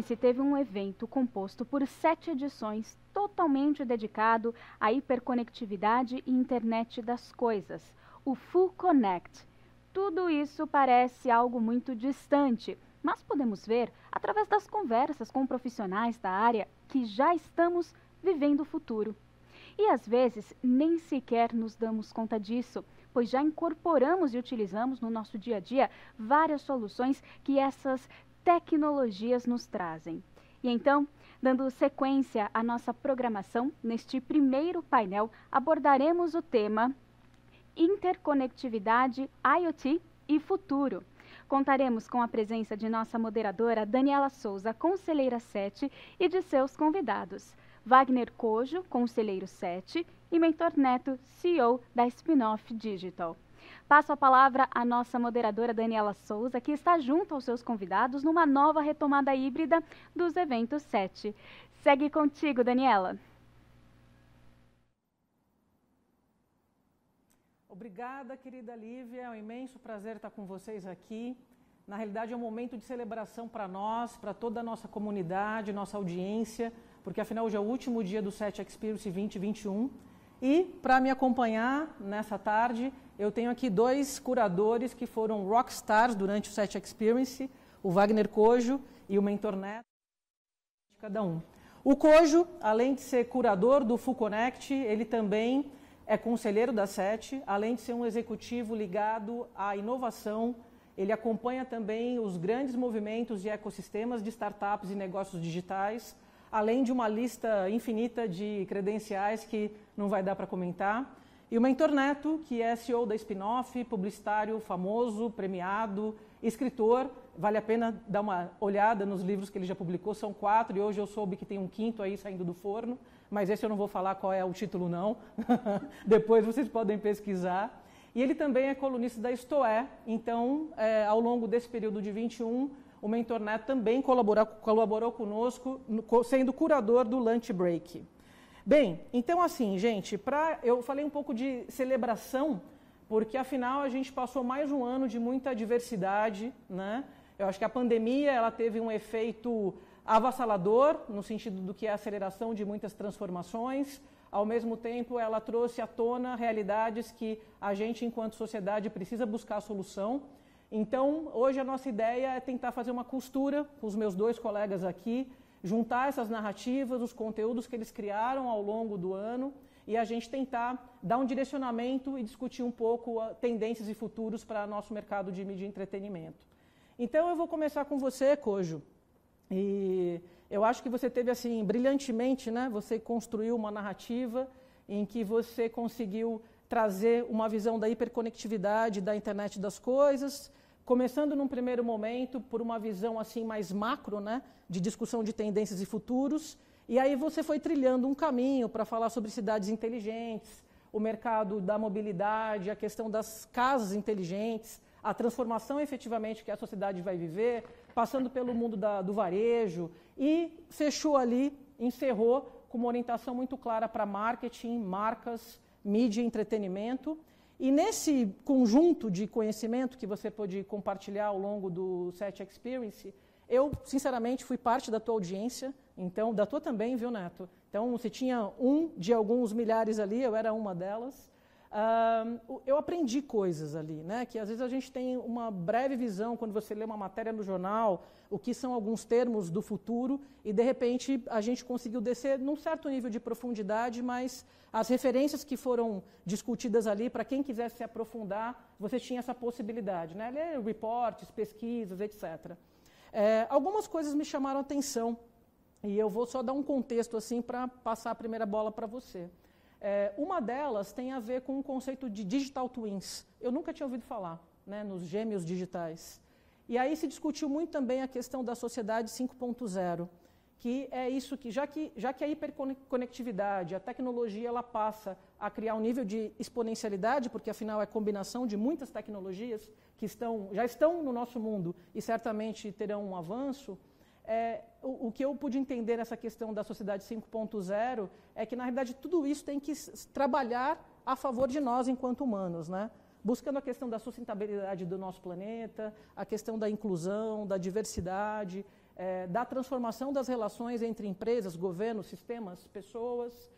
Experience teve um evento composto por 7 edições totalmente dedicado à hiperconectividade e internet das coisas, o Full Connect. Tudo isso parece algo muito distante, mas podemos ver, através das conversas com profissionais da área, que já estamos vivendo o futuro. E às vezes nem sequer nos damos conta disso, pois já incorporamos e utilizamos no nosso dia a dia várias soluções que essas tecnologias nos trazem. E então, dando sequência à nossa programação, neste primeiro painel abordaremos o tema Interconectividade, IoT e Futuro. Contaremos com a presença de nossa moderadora Daniela Souza, conselheira 7, e de seus convidados, Wagner Cojo, conselheiro 7, e Mentor Neto, CEO da Spinoff Digital. Passo a palavra à nossa moderadora Daniela Souza, que está junto aos seus convidados numa nova retomada híbrida dos eventos 7. Segue contigo, Daniela. Obrigada, querida Lívia. É um imenso prazer estar com vocês aqui. Na realidade, é um momento de celebração para nós, para toda a nossa comunidade, nossa audiência, porque afinal hoje é o último dia do 7 Experience 2021. E para me acompanhar nessa tarde, eu tenho aqui 2 curadores que foram rockstars durante o 7 Experience, o Wagner Cojo e o Mentor Neto, cada um. O Cojo, além de ser curador do Full Connect, ele também é conselheiro da 7, além de ser um executivo ligado à inovação, ele acompanha também os grandes movimentos e ecossistemas de startups e negócios digitais, além de uma lista infinita de credenciais que não vai dar para comentar. E o Mentor Neto, que é CEO da Spinoff, publicitário famoso, premiado, escritor. Vale a pena dar uma olhada nos livros que ele já publicou, são 4, e hoje eu soube que tem um 5º aí saindo do forno, mas esse eu não vou falar qual é o título não, depois vocês podem pesquisar. E ele também é colunista da Isto É, então ao longo desse período de 21, o Mentor Neto também colaborou conosco, sendo curador do Lunch Break. Bem, então assim, gente, eu falei um pouco de celebração, porque afinal a gente passou mais um ano de muita diversidade, né? Eu acho que a pandemia ela teve um efeito avassalador, no sentido do que é a aceleração de muitas transformações. Ao mesmo tempo, ela trouxe à tona realidades que a gente, enquanto sociedade, precisa buscar a solução. Então, hoje a nossa ideia é tentar fazer uma costura com os meus 2 colegas aqui, juntar essas narrativas, os conteúdos que eles criaram ao longo do ano e a gente tentar dar um direcionamento e discutir um pouco tendências e futuros para nosso mercado de mídia e entretenimento. Então, eu vou começar com você, Cojo. E eu acho que você teve, assim, brilhantemente, né? Você construiu uma narrativa em que você conseguiu trazer uma visão da hiperconectividade, da internet das coisas, começando num primeiro momento por uma visão assim mais macro, né, de discussão de tendências e futuros, e aí você foi trilhando um caminho para falar sobre cidades inteligentes, o mercado da mobilidade, a questão das casas inteligentes, a transformação efetivamente que a sociedade vai viver, passando pelo mundo do varejo, e fechou ali, encerrou com uma orientação muito clara para marketing, marcas, mídia e entretenimento. E nesse conjunto de conhecimento que você pôde compartilhar ao longo do 7 Experience, eu, sinceramente, fui parte da tua audiência, então, da tua também, viu, Neto? Então, você tinha um de alguns milhares ali, eu era uma delas. Eu aprendi coisas ali, né? Que às vezes a gente tem uma breve visão quando você lê uma matéria no jornal, o que são alguns termos do futuro, e de repente a gente conseguiu descer num certo nível de profundidade, mas as referências que foram discutidas ali, para quem quisesse se aprofundar, você tinha essa possibilidade, né? Ler reportes, pesquisas, etc. Algumas coisas me chamaram a atenção, e eu vou só dar um contexto assim para passar a primeira bola para você. Uma delas tem a ver com o conceito de digital twins. Eu nunca tinha ouvido falar, né, nos gêmeos digitais. E aí se discutiu muito também a questão da sociedade 5.0, que é isso que já que a hiperconectividade, a tecnologia, ela passa a criar um nível de exponencialidade, porque afinal é combinação de muitas tecnologias que já estão no nosso mundo e certamente terão um avanço. O que eu pude entender nessa questão da sociedade 5.0 é que, na realidade, tudo isso tem que trabalhar a favor de nós enquanto humanos, né? Buscando a questão da sustentabilidade do nosso planeta, a questão da inclusão, da diversidade, da transformação das relações entre empresas, governos, sistemas, pessoas.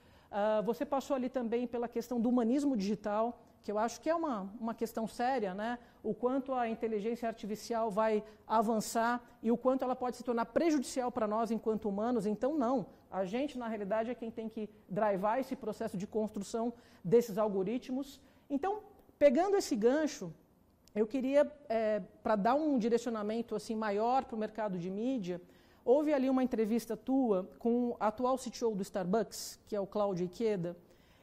Você passou ali também pela questão do humanismo digital, que eu acho que é uma questão séria, né? O quanto a inteligência artificial vai avançar e o quanto ela pode se tornar prejudicial para nós enquanto humanos. Então, não. A gente, na realidade, é quem tem que drivar esse processo de construção desses algoritmos. Então, pegando esse gancho, eu queria, para dar um direcionamento assim, maior para o mercado de mídia, houve ali uma entrevista tua com o atual CTO do Starbucks, que é o Claudio Ikeda,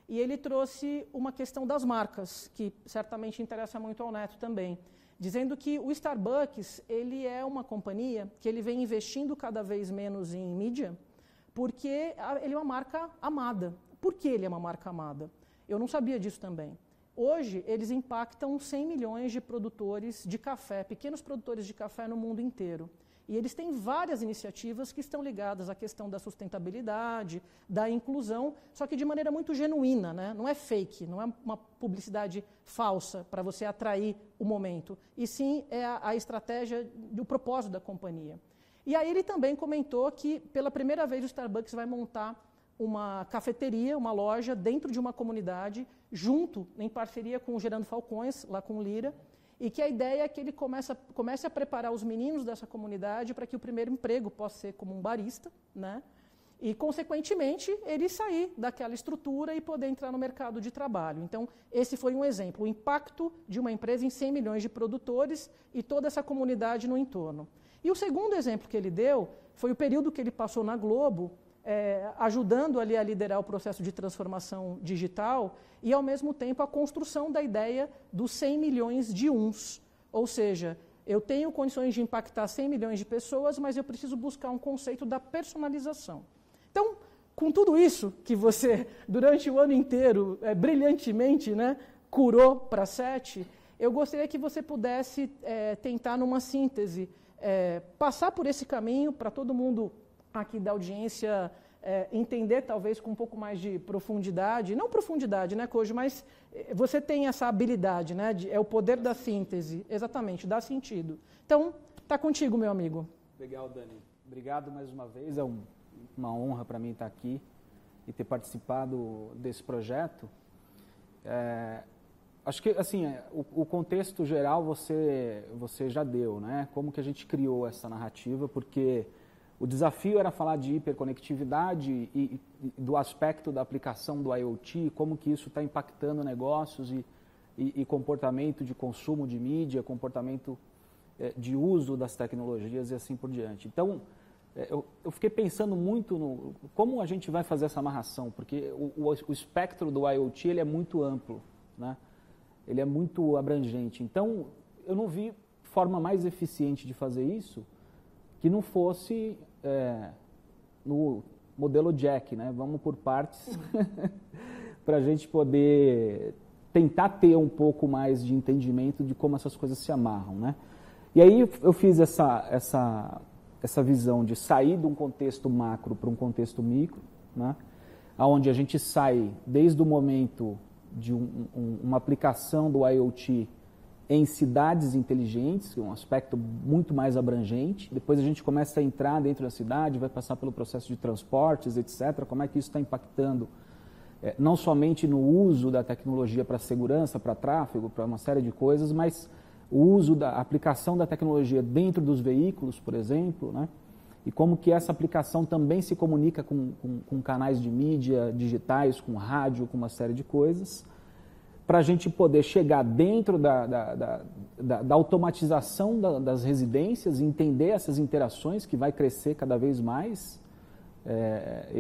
e ele trouxe uma questão das marcas, que certamente interessa muito ao Neto também, dizendo que o Starbucks ele é uma companhia que ele vem investindo cada vez menos em mídia, porque ele é uma marca amada. Por que ele é uma marca amada? Eu não sabia disso também. Hoje, eles impactam 100 milhões de produtores de café, pequenos produtores de café no mundo inteiro. E eles têm várias iniciativas que estão ligadas à questão da sustentabilidade, da inclusão, só que de maneira muito genuína, né? Não é fake, não é uma publicidade falsa para você atrair o momento, e sim é a estratégia do propósito da companhia. E aí ele também comentou que pela primeira vez o Starbucks vai montar uma cafeteria, uma loja dentro de uma comunidade, junto, em parceria com o Gerando Falcões, lá com o Lira, e que a ideia é que ele comece a preparar os meninos dessa comunidade para que o primeiro emprego possa ser como um barista, né? E, consequentemente, ele sair daquela estrutura e poder entrar no mercado de trabalho. Então, esse foi um exemplo, o impacto de uma empresa em 100 milhões de produtores e toda essa comunidade no entorno. E o segundo exemplo que ele deu foi o período que ele passou na Globo, ajudando ali a liderar o processo de transformação digital e, ao mesmo tempo, a construção da ideia dos 100 milhões de uns. Ou seja, eu tenho condições de impactar 100 milhões de pessoas, mas eu preciso buscar um conceito da personalização. Então, com tudo isso que você, durante o ano inteiro, brilhantemente, né, curou para 7, eu gostaria que você pudesse tentar, numa síntese, passar por esse caminho para todo mundo aqui da audiência entender talvez com um pouco mais de profundidade, não profundidade, né, Kojo, mas você tem essa habilidade, né, é o poder da síntese, exatamente, dá sentido. Então, está contigo, meu amigo. Legal, Dani. Obrigado mais uma vez, é uma honra para mim estar aqui e ter participado desse projeto. Acho que, assim, o contexto geral você já deu, né, como que a gente criou essa narrativa, porque o desafio era falar de hiperconectividade e do aspecto da aplicação do IoT, como que isso está impactando negócios e comportamento de consumo de mídia, comportamento de uso das tecnologias e assim por diante. Então, eu fiquei pensando muito no como a gente vai fazer essa amarração, porque o espectro do IoT ele é muito amplo, né? Ele é muito abrangente. Então, eu não vi forma mais eficiente de fazer isso que não fosse no modelo Jack, né? Vamos por partes para a gente poder tentar ter um pouco mais de entendimento de como essas coisas se amarram, né? E aí eu fiz essa visão de sair de um contexto macro para um contexto micro, né? Onde a gente sai desde o momento de uma aplicação do IoT em cidades inteligentes, que é um aspecto muito mais abrangente. Depois a gente começa a entrar dentro da cidade, vai passar pelo processo de transportes, etc. Como é que isso está impactando não somente no uso da tecnologia para segurança, para tráfego, para uma série de coisas, mas o uso da aplicação da tecnologia dentro dos veículos, por exemplo, né? E como que essa aplicação também se comunica com canais de mídia digitais, com rádio, com uma série de coisas, para a gente poder chegar dentro da automatização das residências, entender essas interações que vai crescer cada vez mais,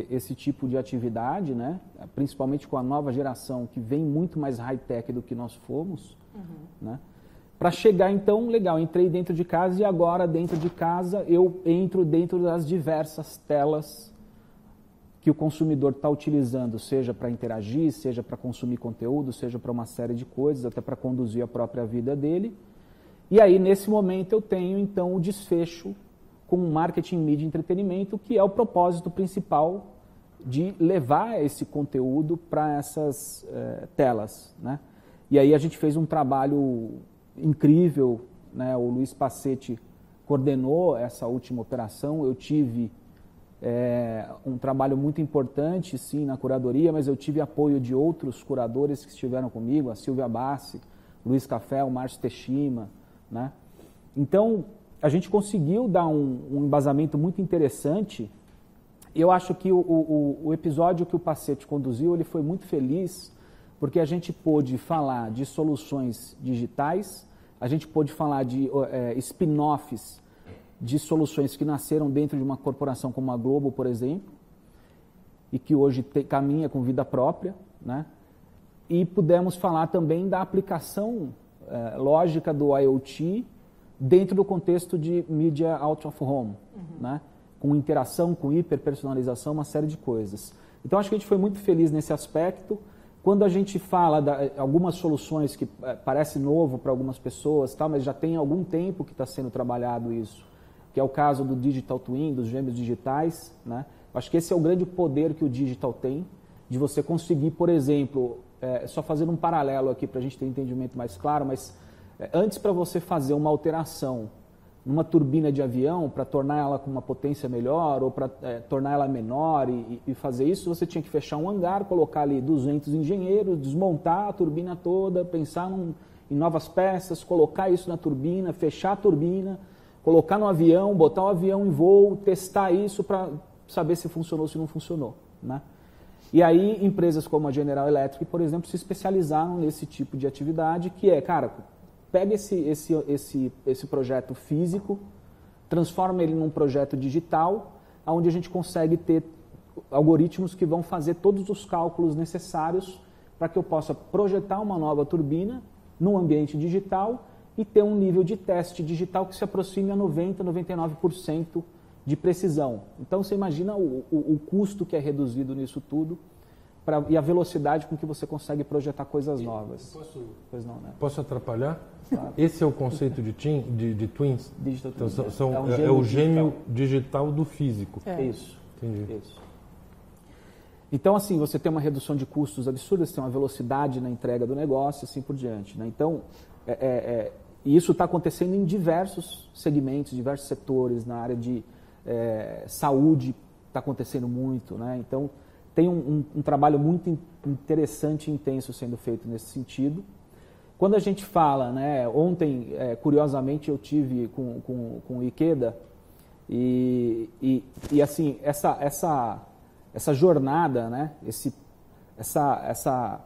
esse tipo de atividade, né? Principalmente com a nova geração que vem muito mais high-tech do que nós fomos, né? Para chegar, então, legal, entrei dentro de casa e agora dentro de casa eu entro dentro das diversas telas que o consumidor está utilizando, seja para interagir, seja para consumir conteúdo, seja para uma série de coisas, até para conduzir a própria vida dele. E aí, nesse momento, eu tenho, então, o desfecho com marketing, mídia e entretenimento, que é o propósito principal de levar esse conteúdo para essas telas, né? E aí a gente fez um trabalho incrível, né? O Luiz Passetti coordenou essa última operação. Eu tive um trabalho muito importante, sim, na curadoria, mas eu tive apoio de outros curadores que estiveram comigo, a Silvia Bassi, Luiz Café, o Márcio Teshima, né? Então, a gente conseguiu dar um embasamento muito interessante. Eu acho que o episódio que o Pacete conduziu, ele foi muito feliz, porque a gente pôde falar de soluções digitais, a gente pôde falar de spin-offs de soluções que nasceram dentro de uma corporação como a Globo, por exemplo, e que hoje caminha com vida própria, né? E pudemos falar também da aplicação lógica do IoT dentro do contexto de Media Out of Home, né? Com interação, com hiperpersonalização, uma série de coisas. Então, acho que a gente foi muito feliz nesse aspecto. Quando a gente fala de algumas soluções que parece novo para algumas pessoas, tá, mas já tem algum tempo que está sendo trabalhado isso, que é o caso do Digital Twin, dos gêmeos digitais, né? Acho que esse é o grande poder que o digital tem, de você conseguir, por exemplo, só fazendo um paralelo aqui para a gente ter um entendimento mais claro, mas antes, para você fazer uma alteração numa turbina de avião para tornar ela com uma potência melhor ou para tornar ela menor e fazer isso, você tinha que fechar um hangar, colocar ali 200 engenheiros, desmontar a turbina toda, pensar em novas peças, colocar isso na turbina, fechar a turbina, colocar no avião, botar o avião em voo, testar isso para saber se funcionou ou se não funcionou, né? E aí, empresas como a General Electric, por exemplo, se especializaram nesse tipo de atividade, que é, cara, pega esse projeto físico, transforma ele num projeto digital, onde a gente consegue ter algoritmos que vão fazer todos os cálculos necessários para que eu possa projetar uma nova turbina num ambiente digital e ter um nível de teste digital que se aproxime a 90%, 99% de precisão. Então, você imagina o custo que é reduzido nisso tudo e a velocidade com que você consegue projetar coisas novas. Pois não, né? Posso atrapalhar? Claro. Esse é o conceito de twins? Digital então, twin. É o gêmeo digital do físico. Isso. Entendi. Isso. Então, assim, você tem uma redução de custos absurda, você tem uma velocidade na entrega do negócio, assim por diante, né? Então, e isso está acontecendo em diversos segmentos, diversos setores, na área de saúde está acontecendo muito, né? Então, tem um trabalho muito interessante e intenso sendo feito nesse sentido. Quando a gente fala, né, ontem, curiosamente, eu tive com o Ikeda e assim, essa jornada, né, essa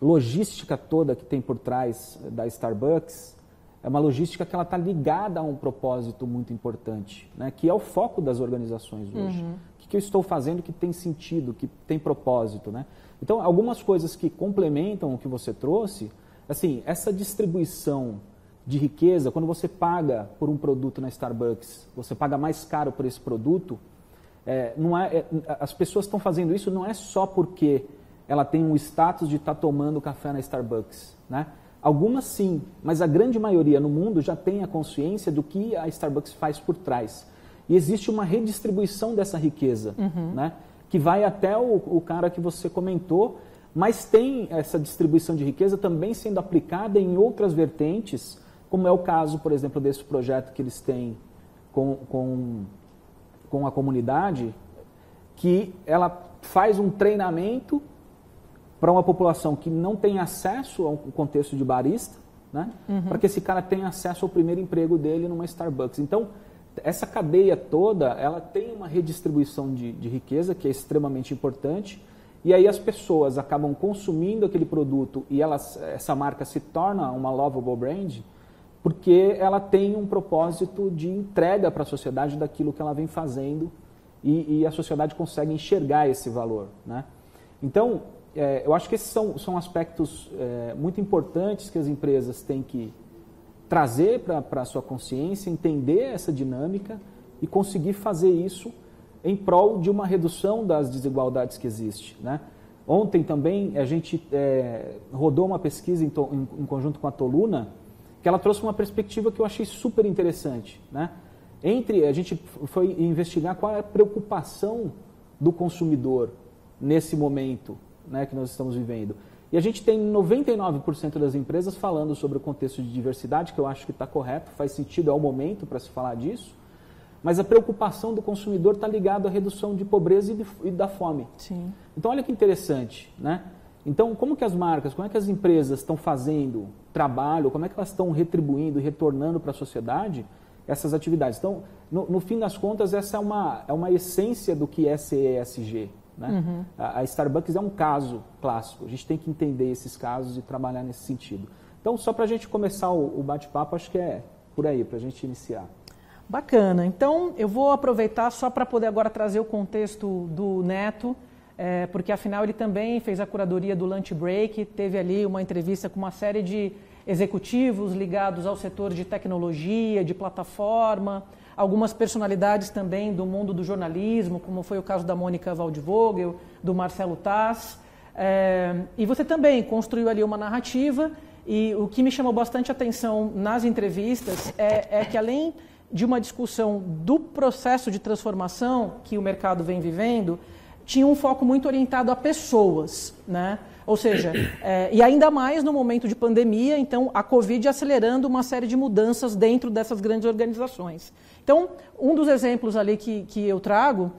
logística toda que tem por trás da Starbucks, é uma logística que ela está ligada a um propósito muito importante, né, que é o foco das organizações hoje. O que eu estou fazendo que tem sentido, que tem propósito, né? Então, algumas coisas que complementam o que você trouxe, assim, essa distribuição de riqueza, quando você paga por um produto na Starbucks, você paga mais caro por esse produto, as pessoas estão fazendo isso não é só porque ela tem um status de estar tomando café na Starbucks, né? Algumas sim, mas a grande maioria no mundo já tem a consciência do que a Starbucks faz por trás. E existe uma redistribuição dessa riqueza, né? Que vai até o cara que você comentou, mas tem essa distribuição de riqueza também sendo aplicada em outras vertentes, como é o caso, por exemplo, desse projeto que eles têm com a comunidade, que ela faz um treinamento para uma população que não tem acesso ao contexto de barista, né? Para que esse cara tenha acesso ao primeiro emprego dele numa Starbucks. Então, essa cadeia toda, ela tem uma redistribuição de riqueza que é extremamente importante, e aí as pessoas acabam consumindo aquele produto e essa marca se torna uma lovable brand, porque ela tem um propósito de entrega para a sociedade daquilo que ela vem fazendo e a sociedade consegue enxergar esse valor, né? Então, eu acho que esses são aspectos muito importantes que as empresas têm que trazer para a sua consciência, entender essa dinâmica e conseguir fazer isso em prol de uma redução das desigualdades que existem, né? Ontem também a gente rodou uma pesquisa em conjunto com a Toluna, que ela trouxe uma perspectiva que eu achei super interessante, né? A gente foi investigar qual é a preocupação do consumidor nesse momento, né, que nós estamos vivendo. E a gente tem 99% das empresas falando sobre o contexto de diversidade, que eu acho que está correto, faz sentido, é o momento para se falar disso. Mas a preocupação do consumidor está ligada à redução de pobreza e da fome. Sim. Então, olha que interessante, né? Então, como que as marcas, como é que as empresas estão fazendo trabalho, como é que elas estão retribuindo e retornando para a sociedade essas atividades? Então, no fim das contas, essa é uma essência do que é ser ESG. Né? A Starbucks é um caso clássico. A gente tem que entender esses casos e trabalhar nesse sentido. Então, só para a gente começar o bate-papo, acho que é por aí, para a gente iniciar. Bacana. Então, eu vou aproveitar só para poder agora trazer o contexto do Neto, porque afinal ele também fez a curadoria do Lunch Break, teve ali uma entrevista com uma série de executivos ligados ao setor de tecnologia, de plataforma, algumas personalidades também do mundo do jornalismo, como foi o caso da Mônica Waldvogel, do Marcelo Taz. E você também construiu ali uma narrativa, e o que me chamou bastante atenção nas entrevistas é que, além de uma discussão do processo de transformação que o mercado vem vivendo, tinha um foco muito orientado a pessoas, né? Ou seja, e ainda mais no momento de pandemia, então a Covid acelerando uma série de mudanças dentro dessas grandes organizações. Então, um dos exemplos ali que eu trago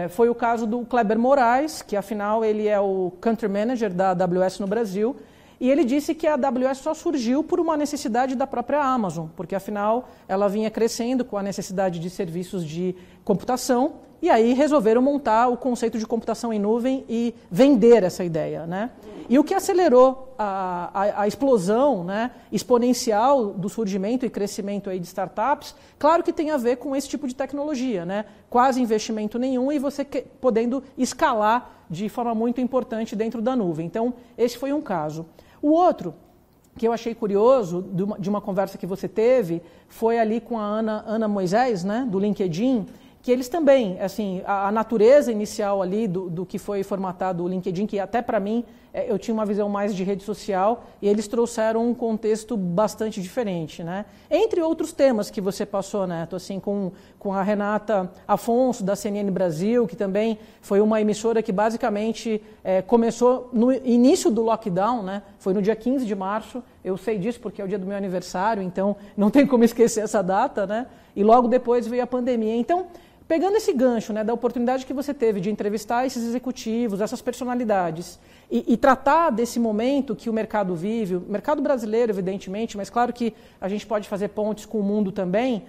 foi o caso do Kleber Moraes, que afinal ele é o Country Manager da AWS no Brasil, e ele disse que a AWS só surgiu por uma necessidade da própria Amazon, porque afinal ela vinha crescendo com a necessidade de serviços de computação, e aí resolveram montar o conceito de computação em nuvem e vender essa ideia, né? E o que acelerou a explosão, né, exponencial do surgimento e crescimento aí de startups, claro que tem a ver com esse tipo de tecnologia, né? Quase investimento nenhum e você podendo escalar de forma muito importante dentro da nuvem. Então, esse foi um caso. O outro, que eu achei curioso, de uma conversa que você teve, foi ali com a Ana Moisés, né, do LinkedIn, que eles também, assim, a natureza inicial ali do que foi formatado o LinkedIn, que até para mim eu tinha uma visão mais de rede social, e eles trouxeram um contexto bastante diferente, né? Entre outros temas que você passou, Neto, assim, com a Renata Afonso, da CNN Brasil, que também foi uma emissora que basicamente começou no início do lockdown, né? Foi no dia 15 de março, eu sei disso porque é o dia do meu aniversário, então não tem como esquecer essa data, né? E logo depois veio a pandemia. Então, pegando esse gancho, né, da oportunidade que você teve de entrevistar esses executivos, essas personalidades, e tratar desse momento que o mercado vive, o mercado brasileiro, evidentemente, mas claro que a gente pode fazer pontes com o mundo também,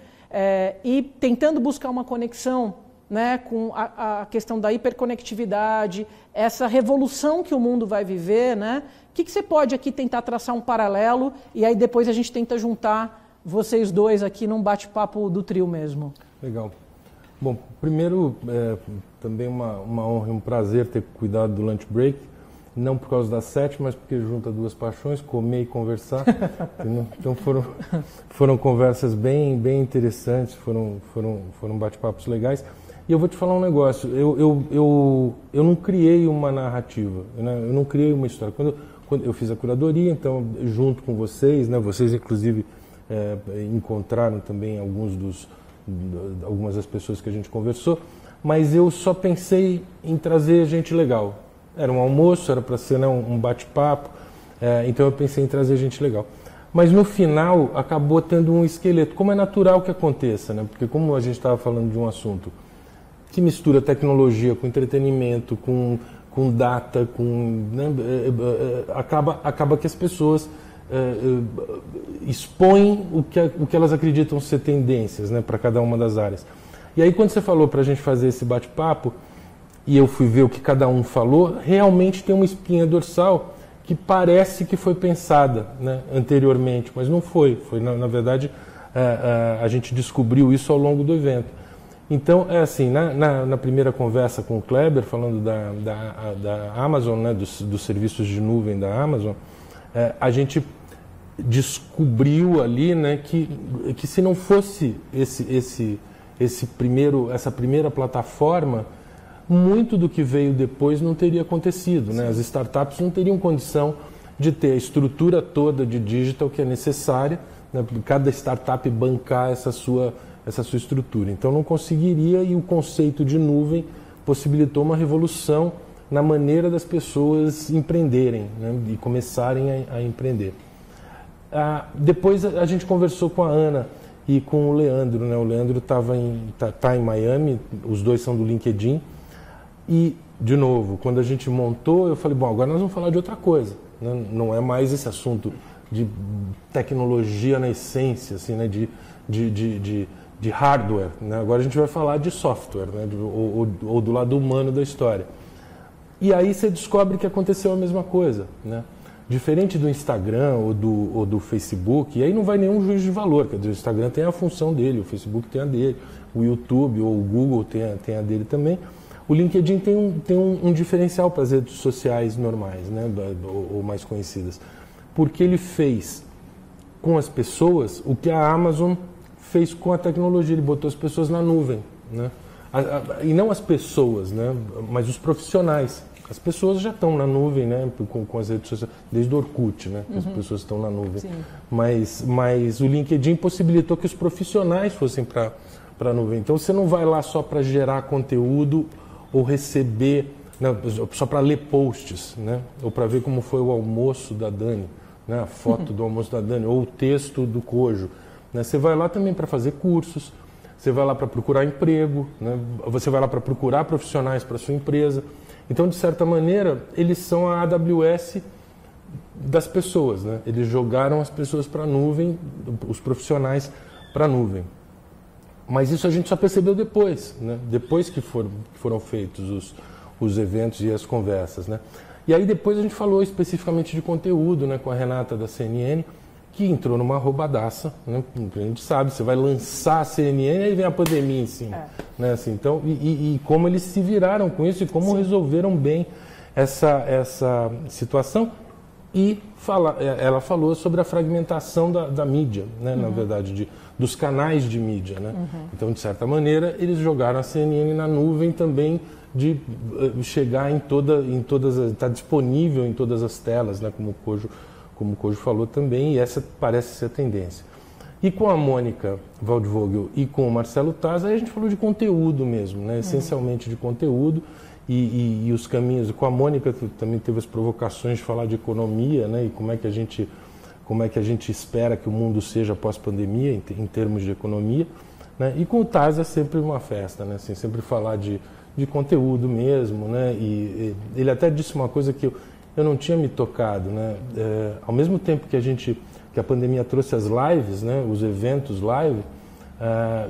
e tentando buscar uma conexão, né, com a questão da hiperconectividade, essa revolução que o mundo vai viver, né? O que você pode aqui tentar traçar um paralelo, e aí depois a gente tenta juntar vocês dois aqui num bate-papo do trio mesmo. Legal. Bom, primeiro, também uma honra e um prazer ter cuidado do Lunch Break, não por causa das 7, mas porque junta duas paixões, comer e conversar. Então foram conversas bem interessantes, foram bate-papos legais. E eu vou te falar um negócio, eu não criei uma narrativa, né? Eu não criei uma história. Quando eu fiz a curadoria, então, junto com vocês, né? Vocês inclusive encontraram também algumas das pessoas que a gente conversou, mas eu só pensei em trazer gente legal. Era um almoço, era para ser, né, um bate-papo, então eu pensei em trazer gente legal. Mas no final acabou tendo um esqueleto, como é natural que aconteça, né? Porque como a gente estava falando de um assunto que mistura tecnologia com entretenimento, com data, né, acaba que as pessoas expõem o que elas acreditam ser tendências, né, para cada uma das áreas. E aí quando você falou para a gente fazer esse bate-papo, e eu fui ver o que cada um falou, realmente tem uma espinha dorsal que parece que foi pensada, né, anteriormente, mas não foi. Na verdade, a gente descobriu isso ao longo do evento. Então, assim, na primeira conversa com o Kleber, falando da Amazon, né, dos serviços de nuvem da Amazon, a gente descobriu ali, né, que se não fosse essa primeira plataforma, muito do que veio depois não teria acontecido, né? As startups não teriam condição de ter a estrutura toda de digital que é necessária, né, para cada startup bancar essa sua estrutura. Então não conseguiria, e o conceito de nuvem possibilitou uma revolução na maneira das pessoas empreenderem, né, e começarem a empreender. Depois a gente conversou com a Ana e com o Leandro, né? O Leandro tá em Miami, os dois são do LinkedIn. E, de novo, quando a gente montou, eu falei, bom, agora nós vamos falar de outra coisa, né? Não é mais esse assunto de tecnologia na essência, assim, né? de hardware, né? Agora a gente vai falar de software, né? Ou do lado humano da história. E aí você descobre que aconteceu a mesma coisa, né? Diferente do Instagram ou do Facebook, e aí não vai nenhum juízo de valor, quer dizer, o Instagram tem a função dele, o Facebook tem a dele, o YouTube ou o Google tem a dele também. O LinkedIn tem um diferencial para as redes sociais normais, né, ou mais conhecidas, porque ele fez com as pessoas o que a Amazon fez com a tecnologia, ele botou as pessoas na nuvem, né? E não as pessoas, né, mas os profissionais. As pessoas já estão na nuvem, né, com as redes sociais, desde o Orkut, né, as pessoas estão na nuvem. Mas o LinkedIn possibilitou que os profissionais fossem para a nuvem. Então você não vai lá só para gerar conteúdo ou receber, né, só para ler posts, né, ou para ver como foi o almoço da Dani, né, a foto do almoço da Dani, ou o texto do Kojo. Né, você vai lá também para fazer cursos, você vai lá para procurar emprego, né, você vai lá para procurar profissionais para a sua empresa. Então, de certa maneira, eles são a AWS das pessoas, né? Eles jogaram as pessoas para a nuvem, os profissionais para a nuvem. Mas isso a gente só percebeu depois, né? Depois que foram feitos os eventos e as conversas, né? E aí depois a gente falou especificamente de conteúdo, né? Com a Renata da CNN, que entrou numa roubadaça, né? A gente sabe, você vai lançar a CNN e aí vem a pandemia em cima. Né? Assim, então, e como eles se viraram com isso e como resolveram bem essa situação. E ela falou sobre a fragmentação da mídia, né? Na verdade, dos canais de mídia. Né? Então, de certa maneira, eles jogaram a CNN na nuvem também, de chegar em todas, está disponível em todas as telas, né? Como o Kojo falou também, e essa parece ser a tendência. E com a Mônica Waldvogel e com o Marcelo Taz, aí a gente falou de conteúdo mesmo, né? Essencialmente de conteúdo e os caminhos. Com a Mônica também teve as provocações de falar de economia, né? E como é que a gente espera que o mundo seja pós-pandemia em termos de economia. Né? E com o Taz é sempre uma festa, né? Assim, sempre falar de conteúdo mesmo. Né? E ele até disse uma coisa que eu não tinha me tocado, né? Ao mesmo tempo que a pandemia trouxe as lives, né? Os eventos live,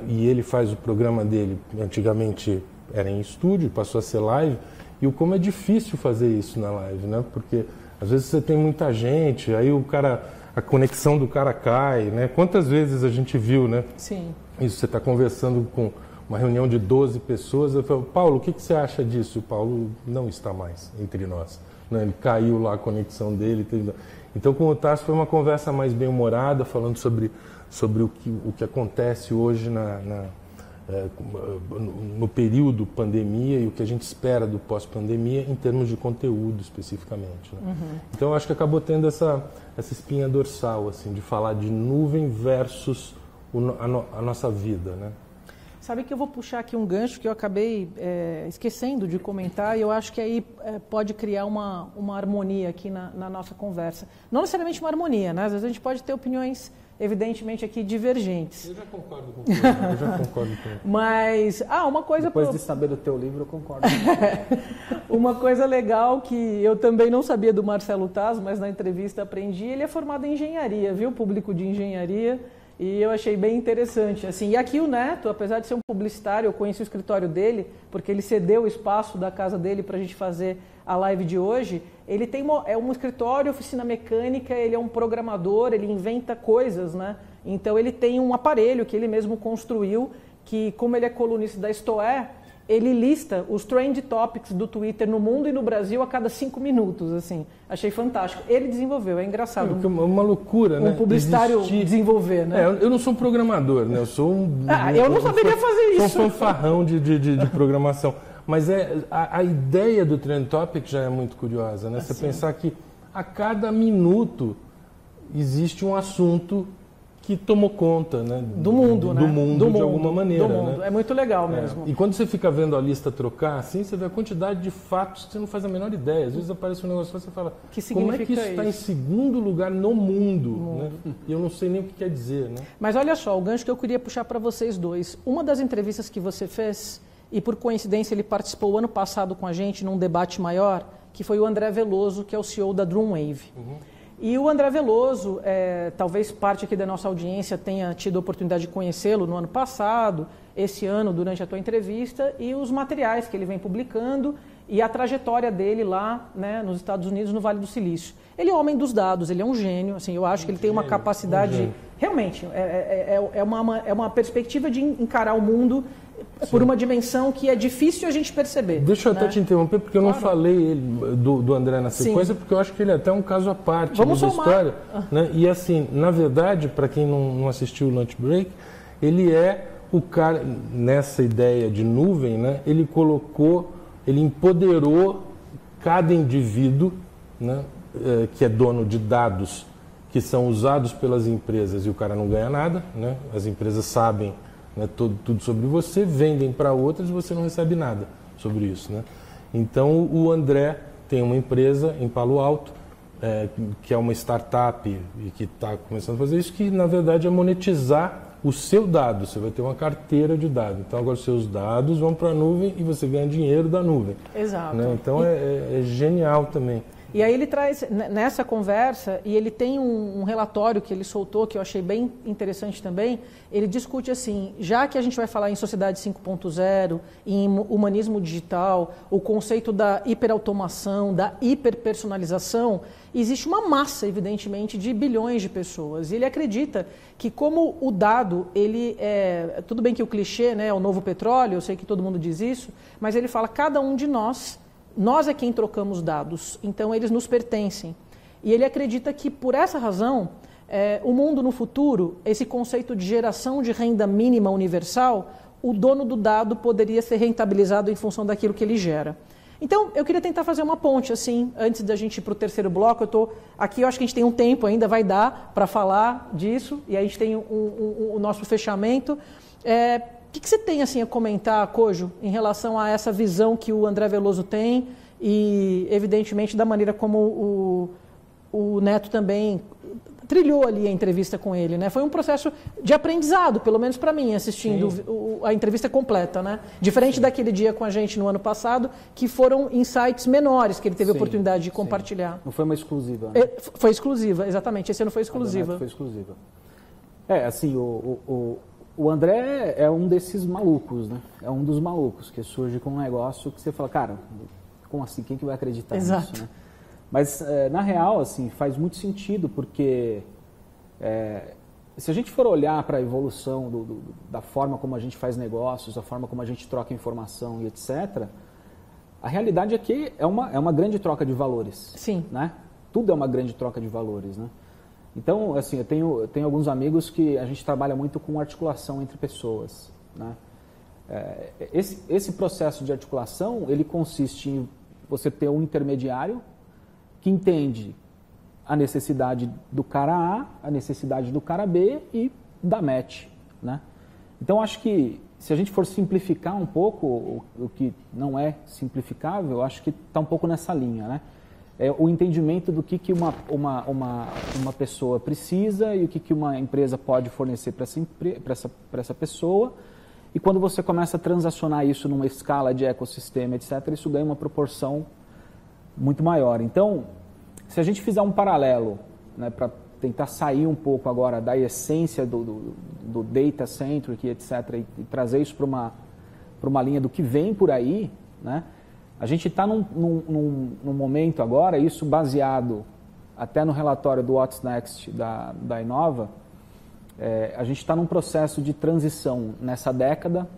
e ele faz o programa dele, antigamente era em estúdio, passou a ser live, e como é difícil fazer isso na live, né? Porque às vezes você tem muita gente, aí a conexão do cara cai, né? Quantas vezes a gente viu, né? Sim. Isso, você está conversando com uma reunião de 12 pessoas, eu falo, Paulo, o que você acha disso? O Paulo não está mais entre nós. Né? Ele caiu lá a conexão dele. Então, com o Tarso foi uma conversa mais bem-humorada, falando sobre o que acontece hoje no período pandemia e o que a gente espera do pós-pandemia em termos de conteúdo especificamente. Né? Então, eu acho que acabou tendo essa espinha dorsal, assim, de falar de nuvem versus a nossa vida, né? Sabe que eu vou puxar aqui um gancho que eu acabei esquecendo de comentar e eu acho que aí pode criar uma harmonia aqui na nossa conversa. Não necessariamente uma harmonia, né? Às vezes a gente pode ter opiniões, evidentemente, aqui divergentes. Eu já concordo com você. Mas, uma coisa... Depois de saber do teu livro, eu concordo. Uma coisa legal que eu também não sabia do Marcelo Taz, mas na entrevista aprendi, ele é formado em engenharia, viu? Público de engenharia. E eu achei bem interessante. Assim, e aqui o Neto, apesar de ser um publicitário, eu conheci o escritório dele, porque ele cedeu o espaço da casa dele para a gente fazer a live de hoje. Ele tem um escritório, oficina mecânica, ele é um programador, ele inventa coisas, né? Então ele tem um aparelho que ele mesmo construiu, que como ele é colunista da Stoé, ele lista os trend topics do Twitter no mundo e no Brasil a cada 5 minutos, assim. Achei fantástico. Ele desenvolveu, é engraçado. Uma loucura, né? Um publicitário desenvolver, né? Eu não sou um programador, né? Eu sou eu não saberia fazer isso. Sou um fanfarrão de programação. Mas a ideia do Trend Topic já é muito curiosa, né? Você pensar que a cada minuto existe um assunto que tomou conta, né? Do mundo, né? Do mundo, de alguma maneira. Do mundo. Né? É muito legal mesmo. E quando você fica vendo a lista trocar, assim, você vê a quantidade de fatos que você não faz a menor ideia. Às vezes aparece um negócio e você fala, como é que isso está em segundo lugar no mundo? Né? E eu não sei nem o que quer dizer. Né? Mas olha só, o gancho que eu queria puxar para vocês dois. Uma das entrevistas que você fez, e por coincidência ele participou ano passado com a gente num debate maior, que foi o André Veloso, que é o CEO da Drumwave. E o André Veloso, talvez parte aqui da nossa audiência tenha tido a oportunidade de conhecê-lo no ano passado, esse ano, durante a tua entrevista, e os materiais que ele vem publicando e a trajetória dele lá, né, nos Estados Unidos, no Vale do Silício. Ele é homem dos dados, ele é um gênio, assim, eu acho que ele tem uma capacidade... Realmente, é uma perspectiva de encarar o mundo por uma dimensão que é difícil a gente perceber. Deixa eu até te interromper, porque eu não falei do André na sequência, Sim. porque eu acho que ele é até um caso à parte da somar. história. Né? E assim, na verdade, para quem não assistiu o Lunch Break, ele é o cara, nessa ideia de nuvem, né? Ele empoderou cada indivíduo, né? Que é dono de dados que são usados pelas empresas e o cara não ganha nada, né? As empresas sabem, né, tudo sobre você, vendem para outras e você não recebe nada sobre isso. Né? Então o André tem uma empresa em Palo Alto, que é uma startup e que está começando a fazer isso, que na verdade é monetizar o seu dado. Você vai ter uma carteira de dados. Então agora os seus dados vão para a nuvem e você ganha dinheiro da nuvem. Exato. Né? Então é genial também. E aí ele traz, nessa conversa, e ele tem um relatório que ele soltou, que eu achei bem interessante também, ele discute assim, já que a gente vai falar em sociedade 5.0, em humanismo digital, o conceito da hiperautomação, da hiperpersonalização, existe uma massa, evidentemente, de bilhões de pessoas. E ele acredita que como o dado, ele tudo bem que o clichê, né, é o novo petróleo, eu sei que todo mundo diz isso, mas ele fala, cada um de nós é quem trocamos dados, então eles nos pertencem. E ele acredita que, por essa razão, o mundo no futuro, esse conceito de geração de renda mínima universal, o dono do dado poderia ser rentabilizado em função daquilo que ele gera. Então, eu queria tentar fazer uma ponte, assim, antes da gente ir para o terceiro bloco. Aqui eu acho que a gente tem um tempo ainda, vai dar para falar disso, e aí a gente tem o nosso fechamento. O que você tem assim, a comentar, Kojo, em relação a essa visão que o André Veloso tem e, evidentemente, da maneira como o Neto também trilhou ali a entrevista com ele, né? Foi um processo de aprendizado, pelo menos para mim, assistindo a entrevista completa, né? Diferente daquele dia com a gente no ano passado, que foram insights menores que ele teve a oportunidade de compartilhar. Não foi uma exclusiva. Né? Foi exclusiva, exatamente. Esse ano foi exclusiva. Foi exclusiva. Assim, o André é um desses malucos, né? É um dos malucos que surge com um negócio que você fala, cara, como assim? Quem que vai acreditar nisso, né? Mas, na real, assim, faz muito sentido, porque se a gente for olhar para a evolução da forma como a gente faz negócios, da forma como a gente troca informação e etc., a realidade é que é uma grande troca de valores. Sim. Né? Tudo é uma grande troca de valores, né? Então, assim, eu tenho alguns amigos que a gente trabalha muito com articulação entre pessoas, né? Esse processo de articulação, ele consiste em você ter um intermediário que entende a necessidade do cara A, a necessidade do cara B e dá match, né? Então, acho que se a gente for simplificar um pouco o que não é simplificável, eu acho que está um pouco nessa linha, né? O entendimento do que uma pessoa precisa e o que uma empresa pode fornecer para essa pessoa. E quando você começa a transacionar isso numa escala de ecossistema, etc., isso ganha uma proporção muito maior. Então, se a gente fizer um paralelo, né, para tentar sair um pouco agora da essência do data centric, etc., e trazer isso para uma linha do que vem por aí, né? A gente está num momento agora, isso baseado até no relatório do What's Next da Inova, a gente está num processo de transição nessa década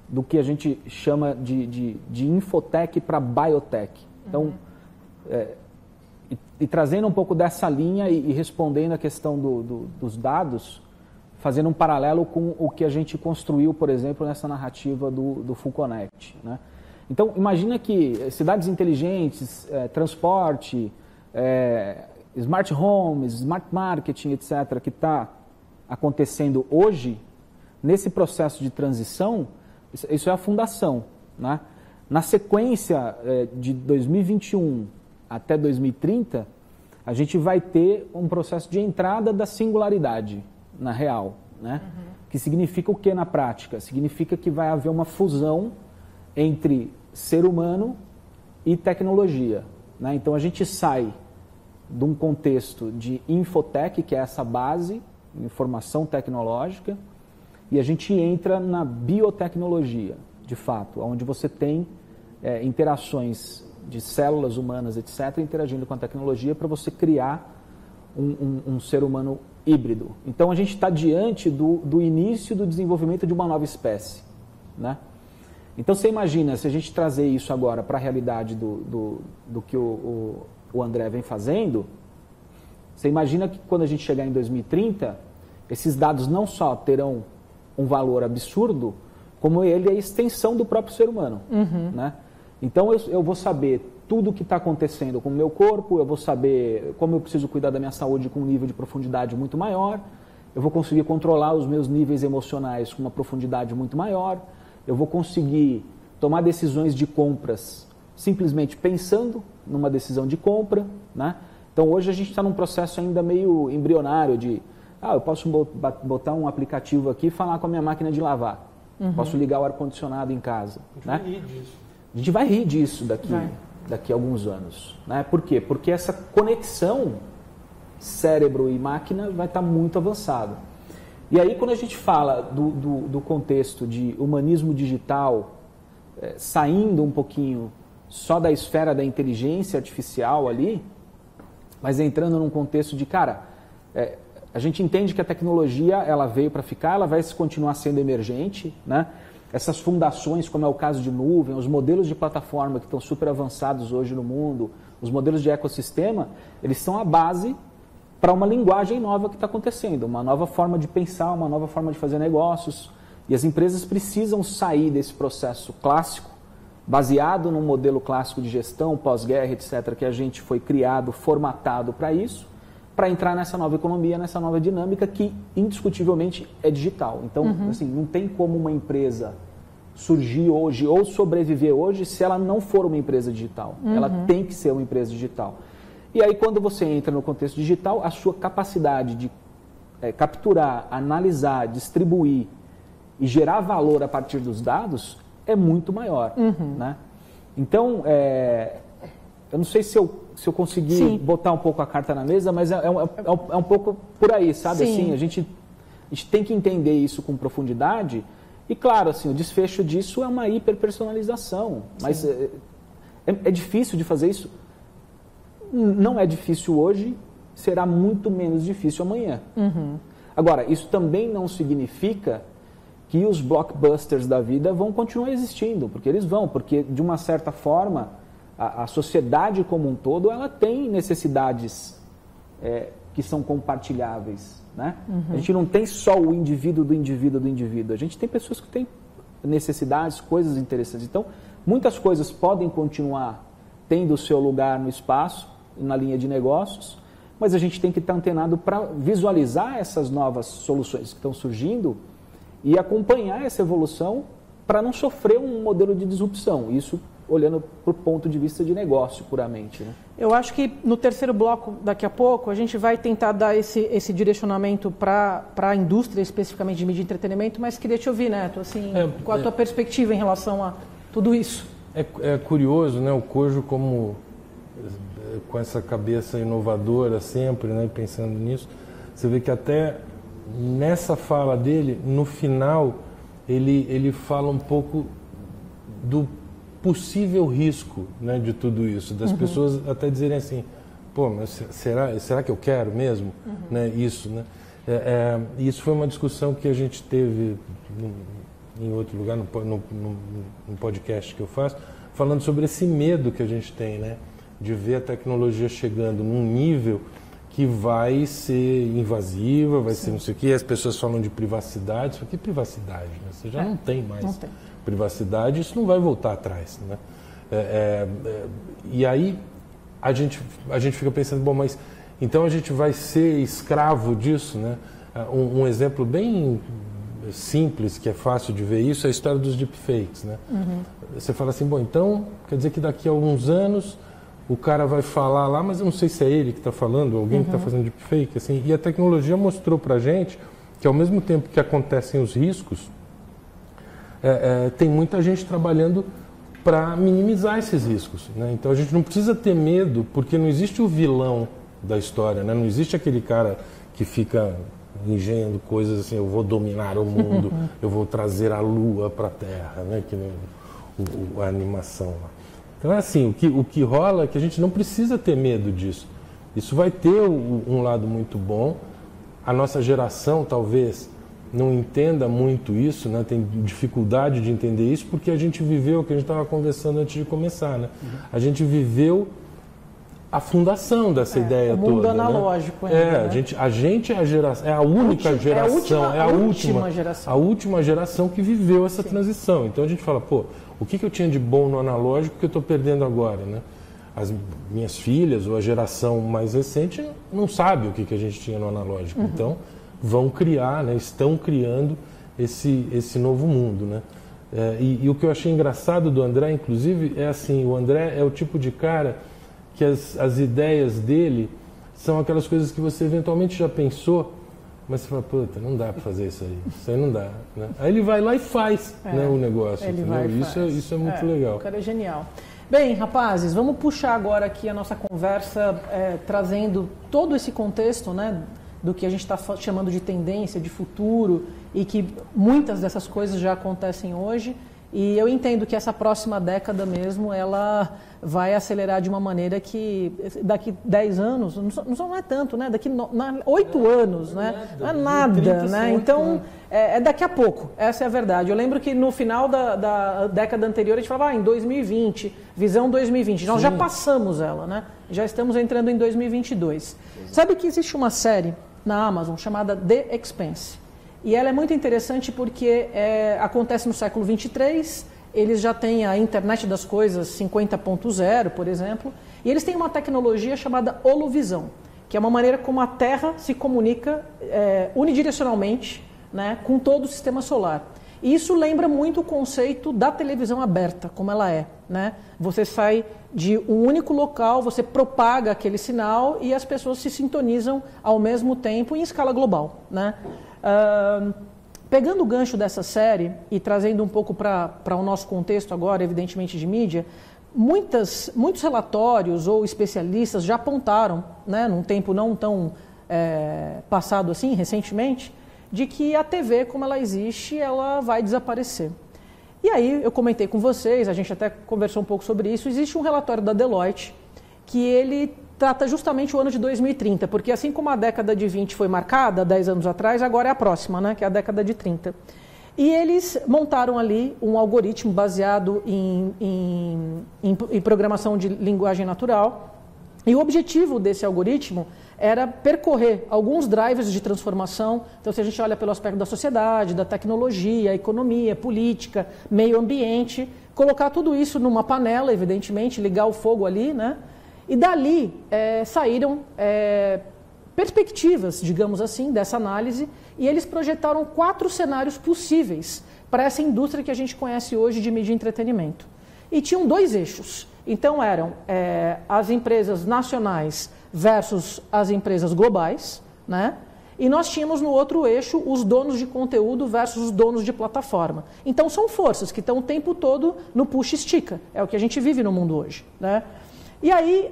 do que a gente chama de infotech para biotech. Então, e trazendo um pouco dessa linha e respondendo a questão dos dados, fazendo um paralelo com o que a gente construiu, por exemplo, nessa narrativa do Full Connect, né? Então, imagina que cidades inteligentes, transporte, smart homes, smart marketing, etc., que está acontecendo hoje, nesse processo de transição, isso é a fundação, né? Na sequência de 2021 até 2030, a gente vai ter um processo de entrada da singularidade na real, né? Que significa o que na prática? Significa que vai haver uma fusão entre ser humano e tecnologia, né? Então a gente sai de um contexto de infotech, que é essa base, informação tecnológica, e a gente entra na biotecnologia, de fato, onde você tem interações de células humanas, etc., interagindo com a tecnologia para você criar um ser humano híbrido. Então a gente está diante do início do desenvolvimento de uma nova espécie, né? Então você imagina, se a gente trazer isso agora para a realidade do que o André vem fazendo, você imagina que quando a gente chegar em 2030, esses dados não só terão um valor absurdo, como ele é a extensão do próprio ser humano, né? Então eu vou saber tudo o que está acontecendo com o meu corpo, eu vou saber como eu preciso cuidar da minha saúde com um nível de profundidade muito maior, eu vou conseguir controlar os meus níveis emocionais com uma profundidade muito maior, eu vou conseguir tomar decisões de compras simplesmente pensando numa decisão de compra, né? Então hoje a gente está num processo ainda meio embrionário de, eu posso botar um aplicativo aqui e falar com a minha máquina de lavar, posso ligar o ar-condicionado em casa, né? A gente vai rir disso daqui a alguns anos, né? Por quê? Porque essa conexão cérebro e máquina vai estar muito avançada. E aí quando a gente fala do contexto de humanismo digital, saindo um pouquinho só da esfera da inteligência artificial ali, mas entrando num contexto de, a gente entende que a tecnologia ela veio para ficar, ela vai continuar sendo emergente, né? Essas fundações, como é o caso de nuvem, os modelos de plataforma que estão super avançados hoje no mundo, os modelos de ecossistema, eles são a base para uma linguagem nova que está acontecendo, uma nova forma de pensar, uma nova forma de fazer negócios. E as empresas precisam sair desse processo clássico, baseado num modelo clássico de gestão, pós-guerra, etc., que a gente foi criado, formatado para isso, para entrar nessa nova economia, nessa nova dinâmica que indiscutivelmente é digital. Então, assim, não tem como uma empresa surgir hoje ou sobreviver hoje se ela não for uma empresa digital. Ela tem que ser uma empresa digital. E aí, quando você entra no contexto digital, a sua capacidade de capturar, analisar, distribuir e gerar valor a partir dos dados é muito maior, né? Então, eu não sei se eu consegui botar um pouco a carta na mesa, mas é um pouco por aí, sabe? Assim, a gente tem que entender isso com profundidade e, claro, assim, o desfecho disso é uma hiperpersonalização, mas é difícil de fazer isso. Não é difícil hoje, será muito menos difícil amanhã. Agora, isso também não significa que os blockbusters da vida vão continuar existindo, porque eles vão, porque de uma certa forma a sociedade como um todo ela tem necessidades que são compartilháveis, né? A gente não tem só o indivíduo do indivíduo do indivíduo, a gente tem pessoas que têm necessidades, coisas interessantes. Então, muitas coisas podem continuar tendo o seu lugar no espaço, na linha de negócios, mas a gente tem que estar antenado para visualizar essas novas soluções que estão surgindo e acompanhar essa evolução para não sofrer um modelo de disrupção. Isso olhando para o ponto de vista de negócio puramente, né? Eu acho que no terceiro bloco, daqui a pouco, a gente vai tentar dar esse direcionamento para a indústria, especificamente de mídia e entretenimento, mas queria te ouvir, Neto, assim, qual a tua perspectiva em relação a tudo isso? É curioso, né, o Kojo com essa cabeça inovadora sempre, né, pensando nisso, você vê que até nessa fala dele, no final, ele fala um pouco do possível risco, né, de tudo isso, das pessoas até dizerem assim, mas será que eu quero mesmo, né, isso, né? Isso foi uma discussão que a gente teve em outro lugar, no podcast que eu faço, falando sobre esse medo que a gente tem, né, de ver a tecnologia chegando num nível que vai ser invasiva, vai ser não sei o quê, as pessoas falam de privacidade, isso aqui é privacidade, né? Você já não tem mais privacidade, isso não vai voltar atrás, né? E aí a gente fica pensando, mas então a gente vai ser escravo disso, né? Um exemplo bem simples, que é fácil de ver isso, é a história dos deepfakes, né? Você fala assim, bom, então quer dizer que daqui a alguns anos o cara vai falar lá, mas eu não sei se é ele que está falando, alguém que está fazendo deepfake, assim. E a tecnologia mostrou para a gente que ao mesmo tempo que acontecem os riscos, tem muita gente trabalhando para minimizar esses riscos, né? Então a gente não precisa ter medo, porque não existe o vilão da história, né? Não existe aquele cara que fica engenhando coisas assim, eu vou dominar o mundo, eu vou trazer a lua para a Terra, né? Que nem a animação lá. Então é assim, o que rola é que a gente não precisa ter medo disso. Isso vai ter um lado muito bom. A nossa geração talvez não entenda muito isso, né? Tem dificuldade de entender isso, porque a gente viveu o que a gente estava conversando antes de começar, né? A gente viveu a fundação dessa ideia toda. O mundo analógico, né? A gente é a geração, é a única geração, a última geração que viveu essa transição. Então a gente fala, pô, o que eu tinha de bom no analógico que eu estou perdendo agora, né? As minhas filhas ou a geração mais recente não sabe o que a gente tinha no analógico. Então vão criar, né? Estão criando esse novo mundo, né? E o que eu achei engraçado do André, inclusive, é assim, o André é o tipo de cara que as ideias dele são aquelas coisas que você eventualmente já pensou, mas você fala, puta, não dá para fazer isso aí não dá, né? Aí ele vai lá e faz, né, o negócio. Isso é muito legal. O cara é genial. Bem, rapazes, vamos puxar agora aqui a nossa conversa, trazendo todo esse contexto, né, do que a gente está chamando de tendência, de futuro, e que muitas dessas coisas já acontecem hoje. E eu entendo que essa próxima década mesmo, ela vai acelerar de uma maneira que daqui 10 anos, não é tanto, né? Daqui 8 anos, né? Não é nada, né? Então, é daqui a pouco, essa é a verdade. Eu lembro que no final da década anterior, a gente falava, em 2020, visão 2020. Nós já passamos ela, né? Já estamos entrando em 2022. Sabe que existe uma série na Amazon chamada The Expanse? E ela é muito interessante porque acontece no século 23, eles já têm a internet das coisas 50.0, por exemplo, e eles têm uma tecnologia chamada holovisão, que é uma maneira como a Terra se comunica unidirecionalmente, né, com todo o sistema solar. E isso lembra muito o conceito da televisão aberta, como ela é, né? Você sai de um único local, você propaga aquele sinal e as pessoas se sintonizam ao mesmo tempo em escala global, né? Pegando o gancho dessa série e trazendo um pouco para o nosso contexto agora, evidentemente de mídia, muitos relatórios ou especialistas já apontaram, né, num tempo não tão passado assim, recentemente, de que a TV, como ela existe, ela vai desaparecer. E aí eu comentei com vocês, a gente até conversou um pouco sobre isso, existe um relatório da Deloitte que ele trata justamente o ano de 2030, porque assim como a década de 20 foi marcada 10 anos atrás, agora é a próxima, né, que é a década de 30. E eles montaram ali um algoritmo baseado em programação de linguagem natural, e o objetivo desse algoritmo era percorrer alguns drivers de transformação. Então, se a gente olha pelo aspecto da sociedade, da tecnologia, economia, política, meio ambiente, colocar tudo isso numa panela, evidentemente, ligar o fogo ali, né? E dali saíram perspectivas, digamos assim, dessa análise, e eles projetaram 4 cenários possíveis para essa indústria que a gente conhece hoje de mídia e entretenimento. E tinham 2 eixos. Então eram as empresas nacionais versus as empresas globais, né? E nós tínhamos no outro eixo os donos de conteúdo versus os donos de plataforma. Então são forças que estão o tempo todo no puxa-estica, é o que a gente vive no mundo hoje, né? E aí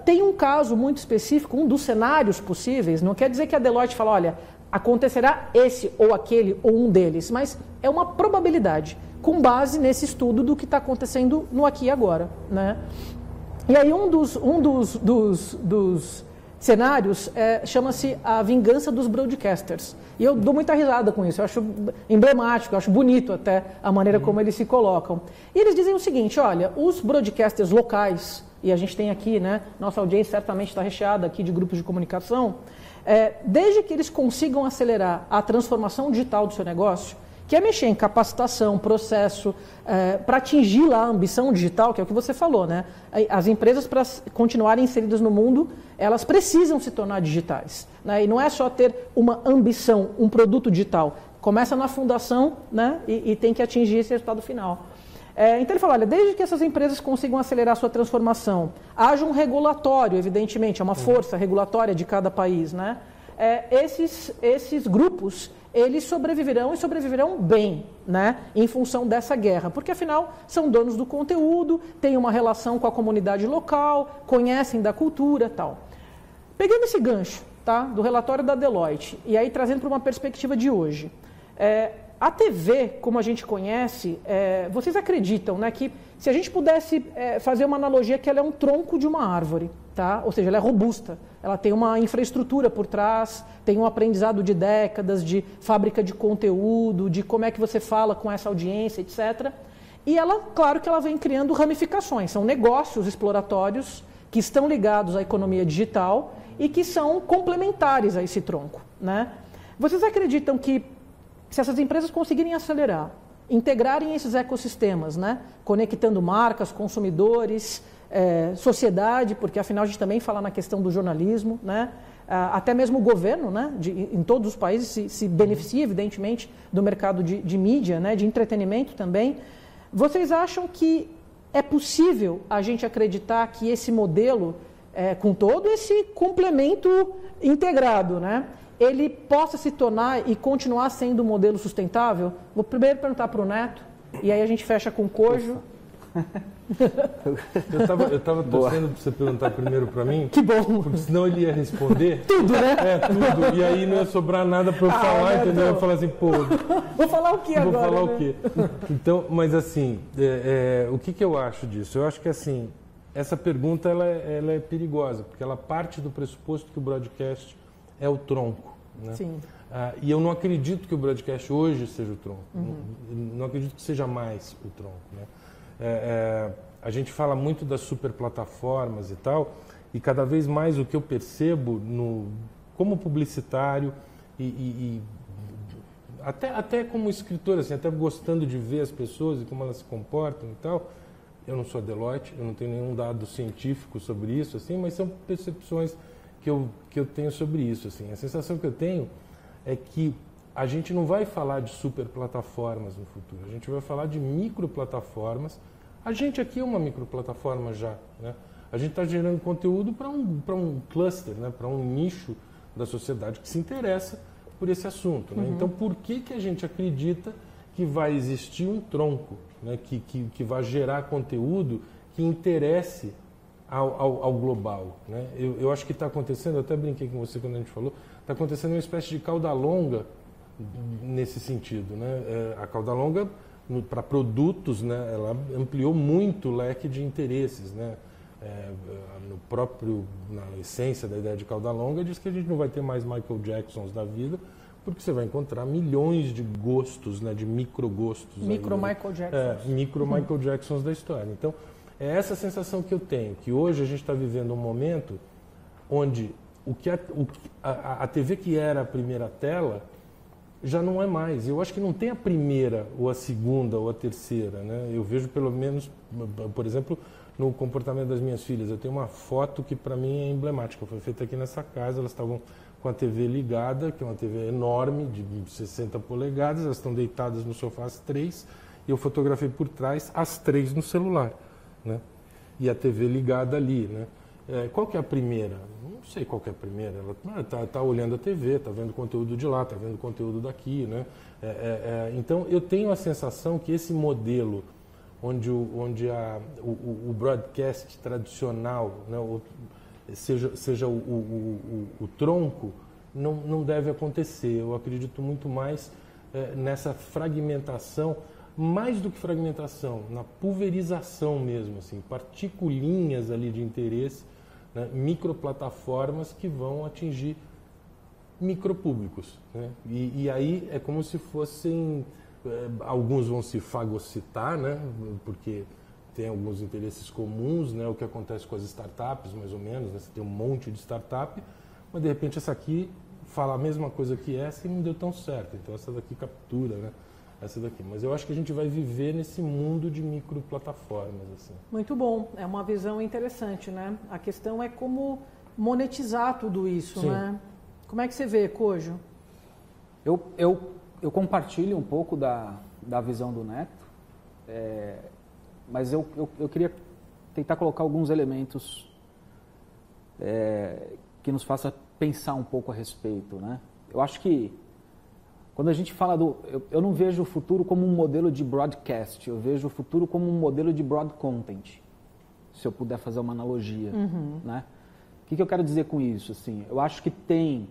tem um caso muito específico, um dos cenários possíveis, não quer dizer que a Deloitte fala, olha, acontecerá esse ou aquele ou um deles, mas é uma probabilidade, com base nesse estudo do que está acontecendo no aqui e agora, né? E aí um dos cenários chama-se a vingança dos broadcasters. E eu dou muita risada com isso, eu acho emblemático, eu acho bonito até a maneira como eles se colocam. E eles dizem o seguinte, olha, os broadcasters locais, e a gente tem aqui, né, nossa audiência certamente está recheada aqui de grupos de comunicação, desde que eles consigam acelerar a transformação digital do seu negócio, que é mexer em capacitação, processo, para atingir lá a ambição digital, que é o que você falou, né? As empresas, para continuarem inseridas no mundo, elas precisam se tornar digitais, né? E não é só ter uma ambição, um produto digital. Começa na fundação, né? E tem que atingir esse resultado final. Então ele fala, olha, desde que essas empresas consigam acelerar sua transformação, haja um regulatório, evidentemente, é uma força regulatória de cada país, né? Esses grupos, eles sobreviverão e sobreviverão bem, né? Em função dessa guerra, porque afinal são donos do conteúdo, têm uma relação com a comunidade local, conhecem da cultura, tal. Pegando esse gancho, tá, do relatório da Deloitte, e aí trazendo para uma perspectiva de hoje, a TV, como a gente conhece, vocês acreditam, né, que se a gente pudesse fazer uma analogia que ela é um tronco de uma árvore, tá? Ou seja, ela é robusta, ela tem uma infraestrutura por trás, tem um aprendizado de décadas, de fábrica de conteúdo, de como é que você fala com essa audiência, etc. E ela, claro que ela vem criando ramificações, são negócios exploratórios que estão ligados à economia digital e que são complementares a esse tronco, né? Vocês acreditam que se essas empresas conseguirem acelerar, integrarem esses ecossistemas, né? Conectando marcas, consumidores, sociedade, porque afinal a gente também fala na questão do jornalismo, né? Até mesmo o governo, né? Em todos os países se beneficia, evidentemente, do mercado de mídia, né? De entretenimento também. Vocês acham que é possível a gente acreditar que esse modelo, com todo esse complemento integrado, né? Ele possa se tornar e continuar sendo um modelo sustentável? Vou primeiro perguntar para o Neto, e aí a gente fecha com o Cojo. Eu estava torcendo para você perguntar primeiro para mim. Que bom. Porque senão ele ia responder. Tudo, né? Tudo. E aí não ia sobrar nada para eu falar, entendeu? Eu ia falar assim, pô... Vou falar o que agora? Vou falar, né? O quê? Então, mas assim, o que eu acho disso? Eu acho que assim, essa pergunta ela é perigosa, porque ela parte do pressuposto que o broadcast é o tronco, né? Sim. E eu não acredito que o broadcast hoje seja o tronco. Não acredito que seja mais o tronco, né? A gente fala muito das superplataformas e tal, e cada vez mais o que eu percebo como publicitário e até como escritor, assim, até gostando de ver as pessoas e como elas se comportam e tal. Eu não sou Deloitte, eu não tenho nenhum dado científico sobre isso, assim, mas são percepções que eu tenho sobre isso, assim. A sensação que eu tenho é que a gente não vai falar de superplataformas no futuro, a gente vai falar de microplataformas. A gente aqui é uma microplataforma já, né? A gente está gerando conteúdo para um cluster, né? Para um nicho da sociedade que se interessa por esse assunto, né? Então, por que a gente acredita que vai existir um tronco, né? Que vai gerar conteúdo que interesse ao global, né? Eu acho que está acontecendo, eu até brinquei com você quando a gente falou, está acontecendo uma espécie de cauda longa nesse sentido, né? A cauda longa para produtos, né? Ela ampliou muito o leque de interesses, né? Na essência da ideia de cauda longa, diz que a gente não vai ter mais Michael Jacksons da vida, porque você vai encontrar milhões de gostos, né? De microgostos. Michael Jacksons. Michael Jacksons da história. Então, é essa sensação que eu tenho, que hoje a gente está vivendo um momento onde a TV que era a primeira tela já não é mais. Eu acho que não tem a primeira, ou a segunda, ou a terceira, né? Eu vejo pelo menos, por exemplo, no comportamento das minhas filhas. Eu tenho uma foto que para mim é emblemática. Foi feita aqui nessa casa, elas estavam com a TV ligada, que é uma TV enorme, de 60 polegadas, elas estão deitadas no sofá as três, e eu fotografei por trás as três no celular, né? E a TV ligada ali, né? Qual que é a primeira? Não sei qual que é a primeira. Ela tá olhando a TV, está vendo conteúdo de lá, está vendo conteúdo daqui, né? Então, eu tenho a sensação que esse modelo onde o broadcast tradicional, né, seja o tronco, não deve acontecer. Eu acredito muito mais nessa fragmentação, mais do que fragmentação, na pulverização mesmo, assim, particulinhas ali de interesse, né, microplataformas que vão atingir micropúblicos, né? E aí é como se fossem... alguns vão se fagocitar, né, porque tem alguns interesses comuns, né, o que acontece com as startups, mais ou menos, né, você tem um monte de startup, mas de repente essa aqui fala a mesma coisa que essa e não deu tão certo, então essa daqui captura, né? essa daqui. Mas eu acho que a gente vai viver nesse mundo de microplataformas. Assim. Muito bom, é uma visão interessante, né? A questão é como monetizar tudo isso, Sim. né? Como é que você vê, Kojo? Eu compartilho um pouco da visão do Neto, mas eu queria tentar colocar alguns elementos que nos faça pensar um pouco a respeito, né? Eu acho que quando a gente fala eu não vejo o futuro como um modelo de broadcast, eu vejo o futuro como um modelo de broad content, se eu puder fazer uma analogia, né? O que eu quero dizer com isso? Assim, eu acho que tem,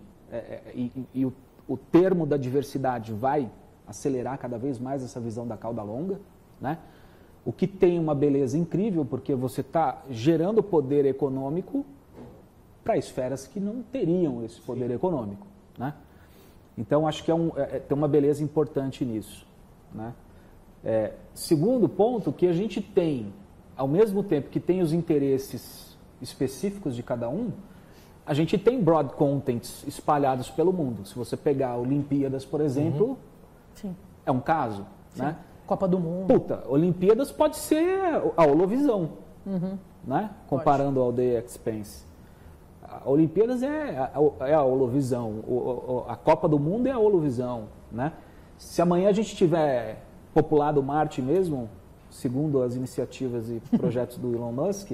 o termo da diversidade vai acelerar cada vez mais essa visão da cauda longa, né? O que tem uma beleza incrível, porque você está gerando poder econômico para esferas que não teriam esse poder econômico, né? Então, acho que tem uma beleza importante nisso, né? Segundo ponto, que a gente tem, ao mesmo tempo que tem os interesses específicos de cada um, a gente tem broad contents espalhados pelo mundo. Se você pegar Olimpíadas, por exemplo, Sim. é um caso, Sim. né? Copa do Mundo. Puta, Olimpíadas pode ser a Holovisão, né? Comparando ao The Expanse. A Olimpíadas é a Holovisão, a Copa do Mundo é a Holovisão, né? Se amanhã a gente tiver populado Marte mesmo, segundo as iniciativas e projetos do Elon Musk,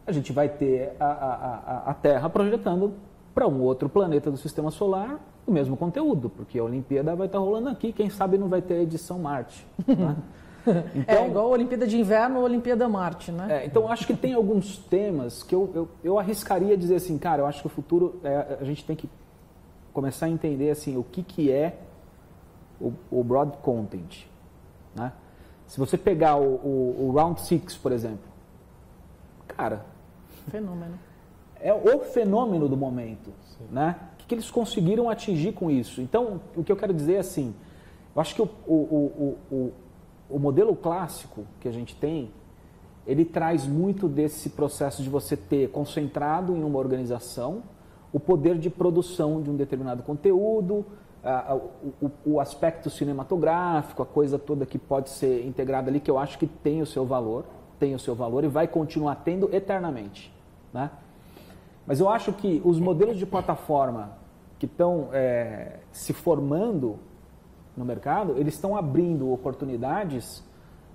a gente vai ter a Terra projetando para um outro planeta do Sistema Solar o mesmo conteúdo, porque a Olimpíada vai estar rolando aqui, quem sabe não vai ter a edição Marte, né? Então, igual a Olimpíada de Inverno ou a Olimpíada Marte, né? Então, acho que tem alguns temas que eu arriscaria dizer assim, cara, eu acho que o futuro, a gente tem que começar a entender assim, o que é o broad content, né? Se você pegar o Round 6, por exemplo, cara... Fenômeno. É o fenômeno do momento, né? O que eles conseguiram atingir com isso? Então, o que eu quero dizer é assim, eu acho que o modelo clássico que a gente tem, ele traz muito desse processo de você ter concentrado em uma organização o poder de produção de um determinado conteúdo, o aspecto cinematográfico, a coisa toda que pode ser integrada ali, que eu acho que tem o seu valor e vai continuar tendo eternamente, né? Mas eu acho que os modelos de plataforma que estão se formando no mercado, eles estão abrindo oportunidades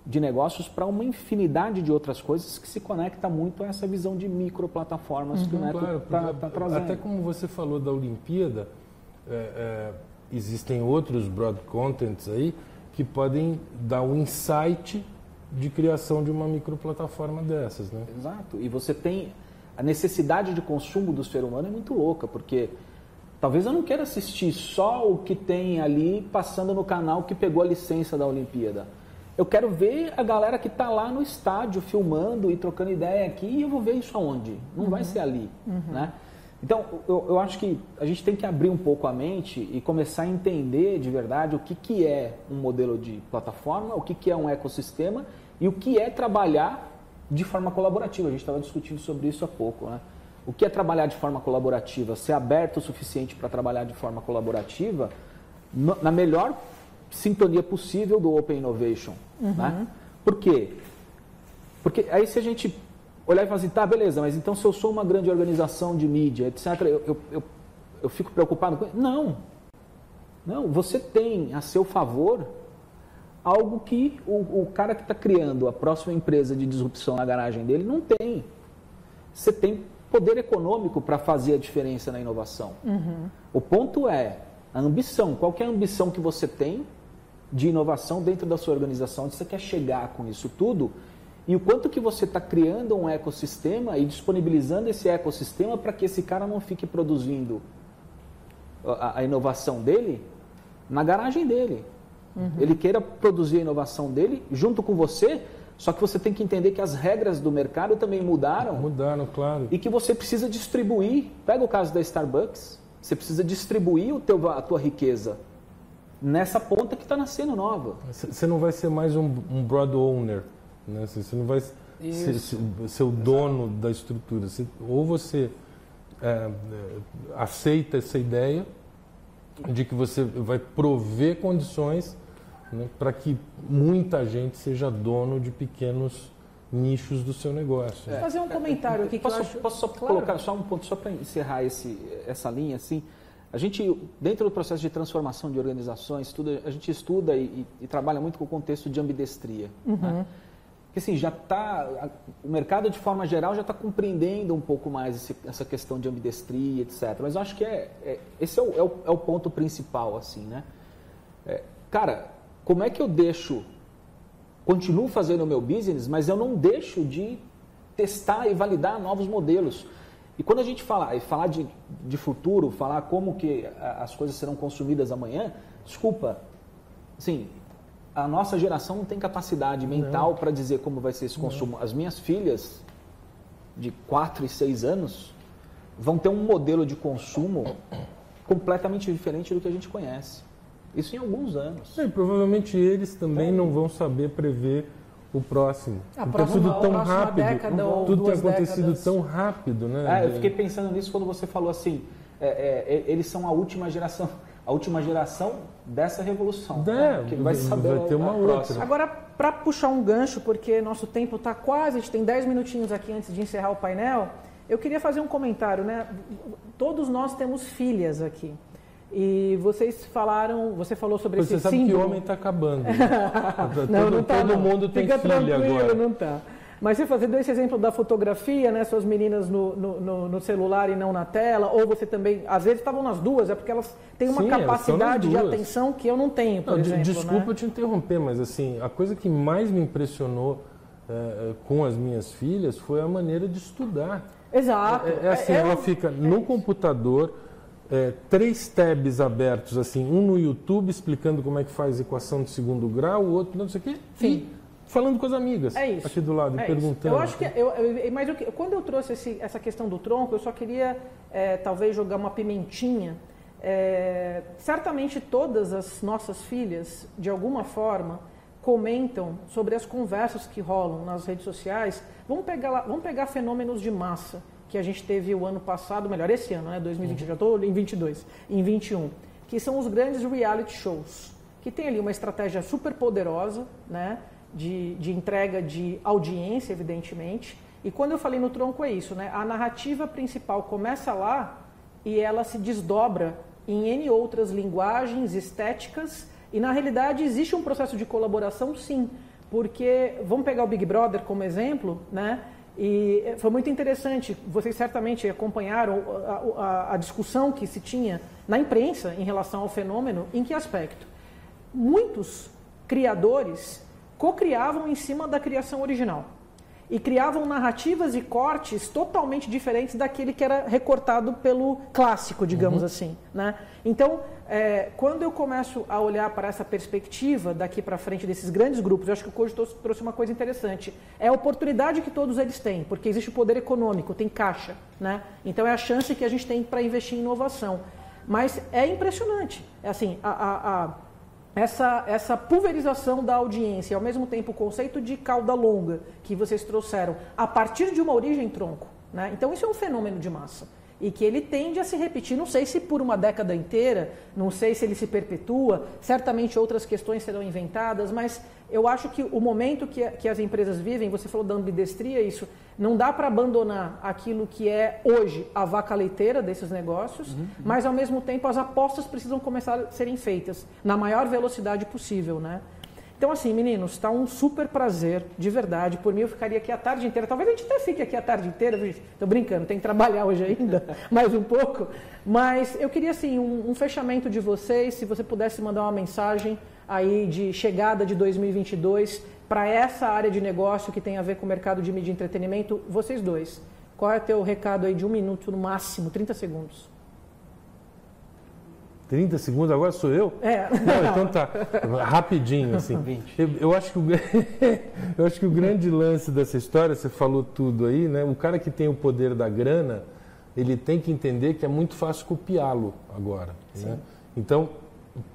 de negócios para uma infinidade de outras coisas que se conecta muito a essa visão de microplataformas que o Neto está trazendo. Até como você falou da Olimpíada, existem outros broad contents aí que podem dar um insight de criação de uma microplataforma dessas, né? Exato. E você tem... A necessidade de consumo do ser humano é muito louca, porque talvez eu não queira assistir só o que tem ali passando no canal que pegou a licença da Olimpíada. Eu quero ver a galera que está lá no estádio filmando e trocando ideia aqui, e eu vou ver isso aonde? Não vai ser ali, né? Então, eu acho que a gente tem que abrir um pouco a mente e começar a entender de verdade o que é um modelo de plataforma, o que é um ecossistema e o que é trabalhar de forma colaborativa. A gente estava discutindo sobre isso há pouco, né? O que é trabalhar de forma colaborativa? Ser aberto o suficiente para trabalhar de forma colaborativa na melhor sintonia possível do Open Innovation, né? Por quê? Porque aí se a gente olhar e falar assim, tá, beleza, mas então se eu sou uma grande organização de mídia, etc., eu fico preocupado com isso? Não, você tem a seu favor algo que o cara que está criando a próxima empresa de disrupção na garagem dele não tem. Você tem poder econômico para fazer a diferença na inovação. O ponto é a ambição. Qual que é a ambição que você tem de inovação dentro da sua organização? Onde você quer chegar com isso tudo? E o quanto que você está criando um ecossistema e disponibilizando esse ecossistema para que esse cara não fique produzindo a inovação dele na garagem dele. Ele queira produzir a inovação dele junto com você, só que você tem que entender que as regras do mercado também mudaram. Mudaram, claro. E que você precisa distribuir. Pega o caso da Starbucks, você precisa distribuir a tua riqueza nessa ponta que está nascendo nova. Você não vai ser mais um broad owner, né? Você não vai ser o dono da estrutura. Ou você aceita essa ideia de que você vai prover condições né, para que muita gente seja dono de pequenos nichos do seu negócio. Vou fazer um comentário aqui que eu acho... Posso só colocar só um ponto, só para encerrar essa linha, assim, a gente, dentro do processo de transformação de organizações, a gente estuda e trabalha muito com o contexto de ambidestria, né? Porque assim, o mercado de forma geral já está compreendendo um pouco mais essa questão de ambidestria, etc. Mas eu acho que esse é o ponto principal, assim, né? Cara, como é que eu continuo fazendo o meu business, mas eu não deixo de testar e validar novos modelos? E quando a gente falar de futuro, falar como que as coisas serão consumidas amanhã, desculpa, assim, a nossa geração não tem capacidade mental para dizer como vai ser esse consumo. As minhas filhas, de 4 e 6 anos, vão ter um modelo de consumo completamente diferente do que a gente conhece. Isso em alguns anos. E provavelmente eles também não vão saber prever o próximo. Porque tudo tão rápido, tudo tem acontecido tão rápido, né? Eu fiquei pensando nisso quando você falou assim, eles são a última geração dessa revolução. Que vai saber vai ter uma outra. Agora, para puxar um gancho, porque nosso tempo está quase, a gente tem 10 minutinhos aqui antes de encerrar o painel, eu queria fazer um comentário, né? Todos nós temos filhas aqui. E você falou sobre esse símbolo. Você sabe que o homem está acabando. Né? Não tá, todo mundo tem filha agora. Não tá. Mas você fazendo esse exemplo da fotografia, né, suas meninas no celular e não na tela, ou você também, às vezes estavam nas duas, é porque elas têm uma capacidade de atenção que eu não tenho, por exemplo. Desculpa eu te interromper, mas assim, a coisa que mais me impressionou com as minhas filhas foi a maneira de estudar. Exato. Ela fica no computador, 3 tabs abertos, assim, um no YouTube explicando como é que faz equação de segundo grau, o outro não sei o quê. Sim. Falando com as amigas aqui do lado, perguntando. Eu acho que, quando eu trouxe essa questão do tronco, eu só queria talvez jogar uma pimentinha. Certamente todas as nossas filhas, de alguma forma, comentam sobre as conversas que rolam nas redes sociais. Vamos pegar fenômenos de massa que a gente teve o ano passado, melhor, esse ano, né, 2020, já estou em 22, em 21, que são os grandes reality shows, que tem ali uma estratégia super poderosa, né, de entrega de audiência, evidentemente. E quando eu falei no tronco é isso, né? A narrativa principal começa lá e ela se desdobra em N outras linguagens, estéticas, e na realidade existe um processo de colaboração, sim, porque, vamos pegar o Big Brother como exemplo, né? E foi muito interessante, vocês certamente acompanharam a discussão que se tinha na imprensa em relação ao fenômeno. Em que aspecto? Muitos criadores co-criavam em cima da criação original e criavam narrativas e cortes totalmente diferentes daquele que era recortado pelo clássico, digamos assim, né? Então, quando eu começo a olhar para essa perspectiva daqui para frente desses grandes grupos, eu acho que o Koji trouxe uma coisa interessante. É a oportunidade que todos eles têm, porque existe o poder econômico, tem caixa, né? Então é a chance que a gente tem para investir em inovação. Mas é impressionante, assim, essa pulverização da audiência, ao mesmo tempo o conceito de cauda longa que vocês trouxeram, a partir de uma origem tronco, né? Então isso é um fenômeno de massa e que ele tende a se repetir, não sei se por uma década inteira, não sei se ele se perpetua, certamente outras questões serão inventadas, mas eu acho que o momento que as empresas vivem, você falou da ambidestria, isso, não dá para abandonar aquilo que é hoje a vaca leiteira desses negócios, mas ao mesmo tempo as apostas precisam começar a serem feitas na maior velocidade possível, né? Então, assim, meninos, está um super prazer, de verdade. Por mim, eu ficaria aqui a tarde inteira. Talvez a gente até fique aqui a tarde inteira. Estou brincando, tem que trabalhar hoje ainda, mais um pouco. Mas eu queria, assim, um fechamento de vocês. Se você pudesse mandar uma mensagem aí de chegada de 2022 para essa área de negócio que tem a ver com o mercado de mídia e entretenimento, vocês dois. Qual é o teu recado aí de 1 minuto no máximo, 30 segundos? 30 segundos, agora sou eu? Não, então tá. Rapidinho, assim. Eu acho que o grande lance dessa história, você falou tudo aí, né? O cara que tem o poder da grana, ele tem que entender que é muito fácil copiá-lo agora. Né? Então,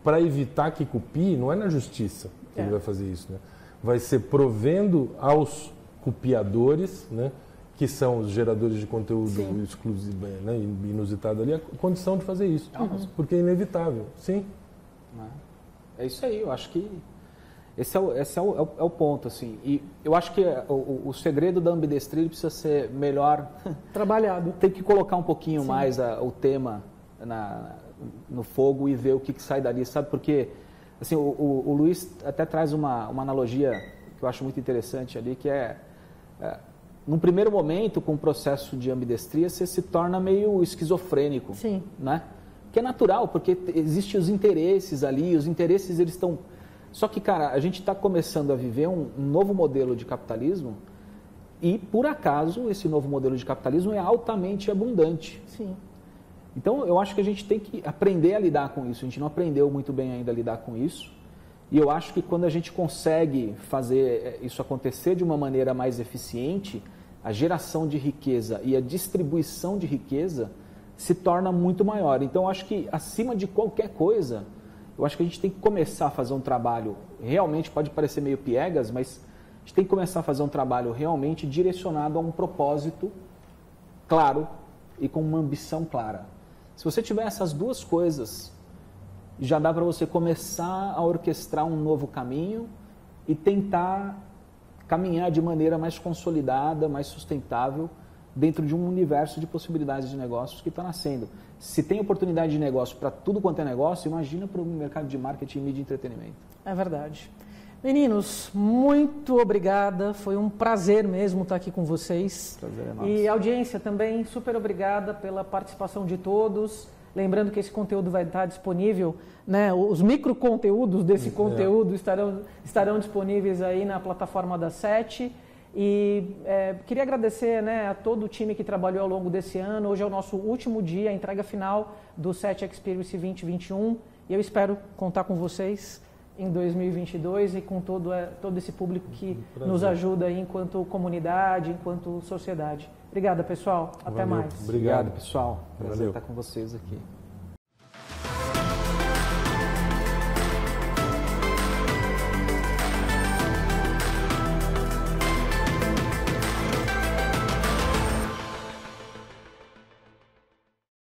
para evitar que copie, não é na justiça que ele vai fazer isso, né? Vai ser provendo aos copiadores, né? Que são os geradores de conteúdo exclusivo, né, inusitado ali, a condição de fazer isso. Porque é inevitável. Sim. É isso aí, eu acho que Esse é o ponto, assim. E eu acho que o segredo da ambidestria precisa ser melhor trabalhado. Tem que colocar um pouquinho Sim. mais o tema no fogo e ver o que sai dali, sabe? Porque assim, o Luiz até traz uma analogia que eu acho muito interessante ali, que num primeiro momento, com o processo de ambidestria, você se torna meio esquizofrênico. Sim. Né? Que é natural, porque existem os interesses ali, os interesses eles estão... Só que, cara, a gente está começando a viver um novo modelo de capitalismo e, por acaso, esse novo modelo de capitalismo é altamente abundante. Sim. Então, eu acho que a gente tem que aprender a lidar com isso. A gente não aprendeu muito bem ainda a lidar com isso. E eu acho que quando a gente consegue fazer isso acontecer de uma maneira mais eficiente, a geração de riqueza e a distribuição de riqueza se torna muito maior. Então, eu acho que, acima de qualquer coisa, eu acho que a gente tem que começar a fazer um trabalho, realmente pode parecer meio piegas, mas a gente tem que começar a fazer um trabalho realmente direcionado a um propósito claro e com uma ambição clara. Se você tiver essas duas coisas, já dá para você começar a orquestrar um novo caminho e tentar caminhar de maneira mais consolidada, mais sustentável, dentro de um universo de possibilidades de negócios que está nascendo. Se tem oportunidade de negócio para tudo quanto é negócio, imagina para o mercado de marketing, mídia e entretenimento. É verdade. Meninos, muito obrigada. Foi um prazer mesmo estar aqui com vocês. Prazer é nosso. E audiência também, super obrigada pela participação de todos. Lembrando que esse conteúdo vai estar disponível, né? Os microconteúdos desse conteúdo estarão disponíveis aí na plataforma da SET. E queria agradecer, né, a todo o time que trabalhou ao longo desse ano. Hoje é o nosso último dia, a entrega final do SET Experience 2021. E eu espero contar com vocês em 2022 e com todo esse público que nos ajuda aí enquanto comunidade, enquanto sociedade. Obrigada, pessoal. Até mais. Obrigado, pessoal. Prazer estar com vocês aqui.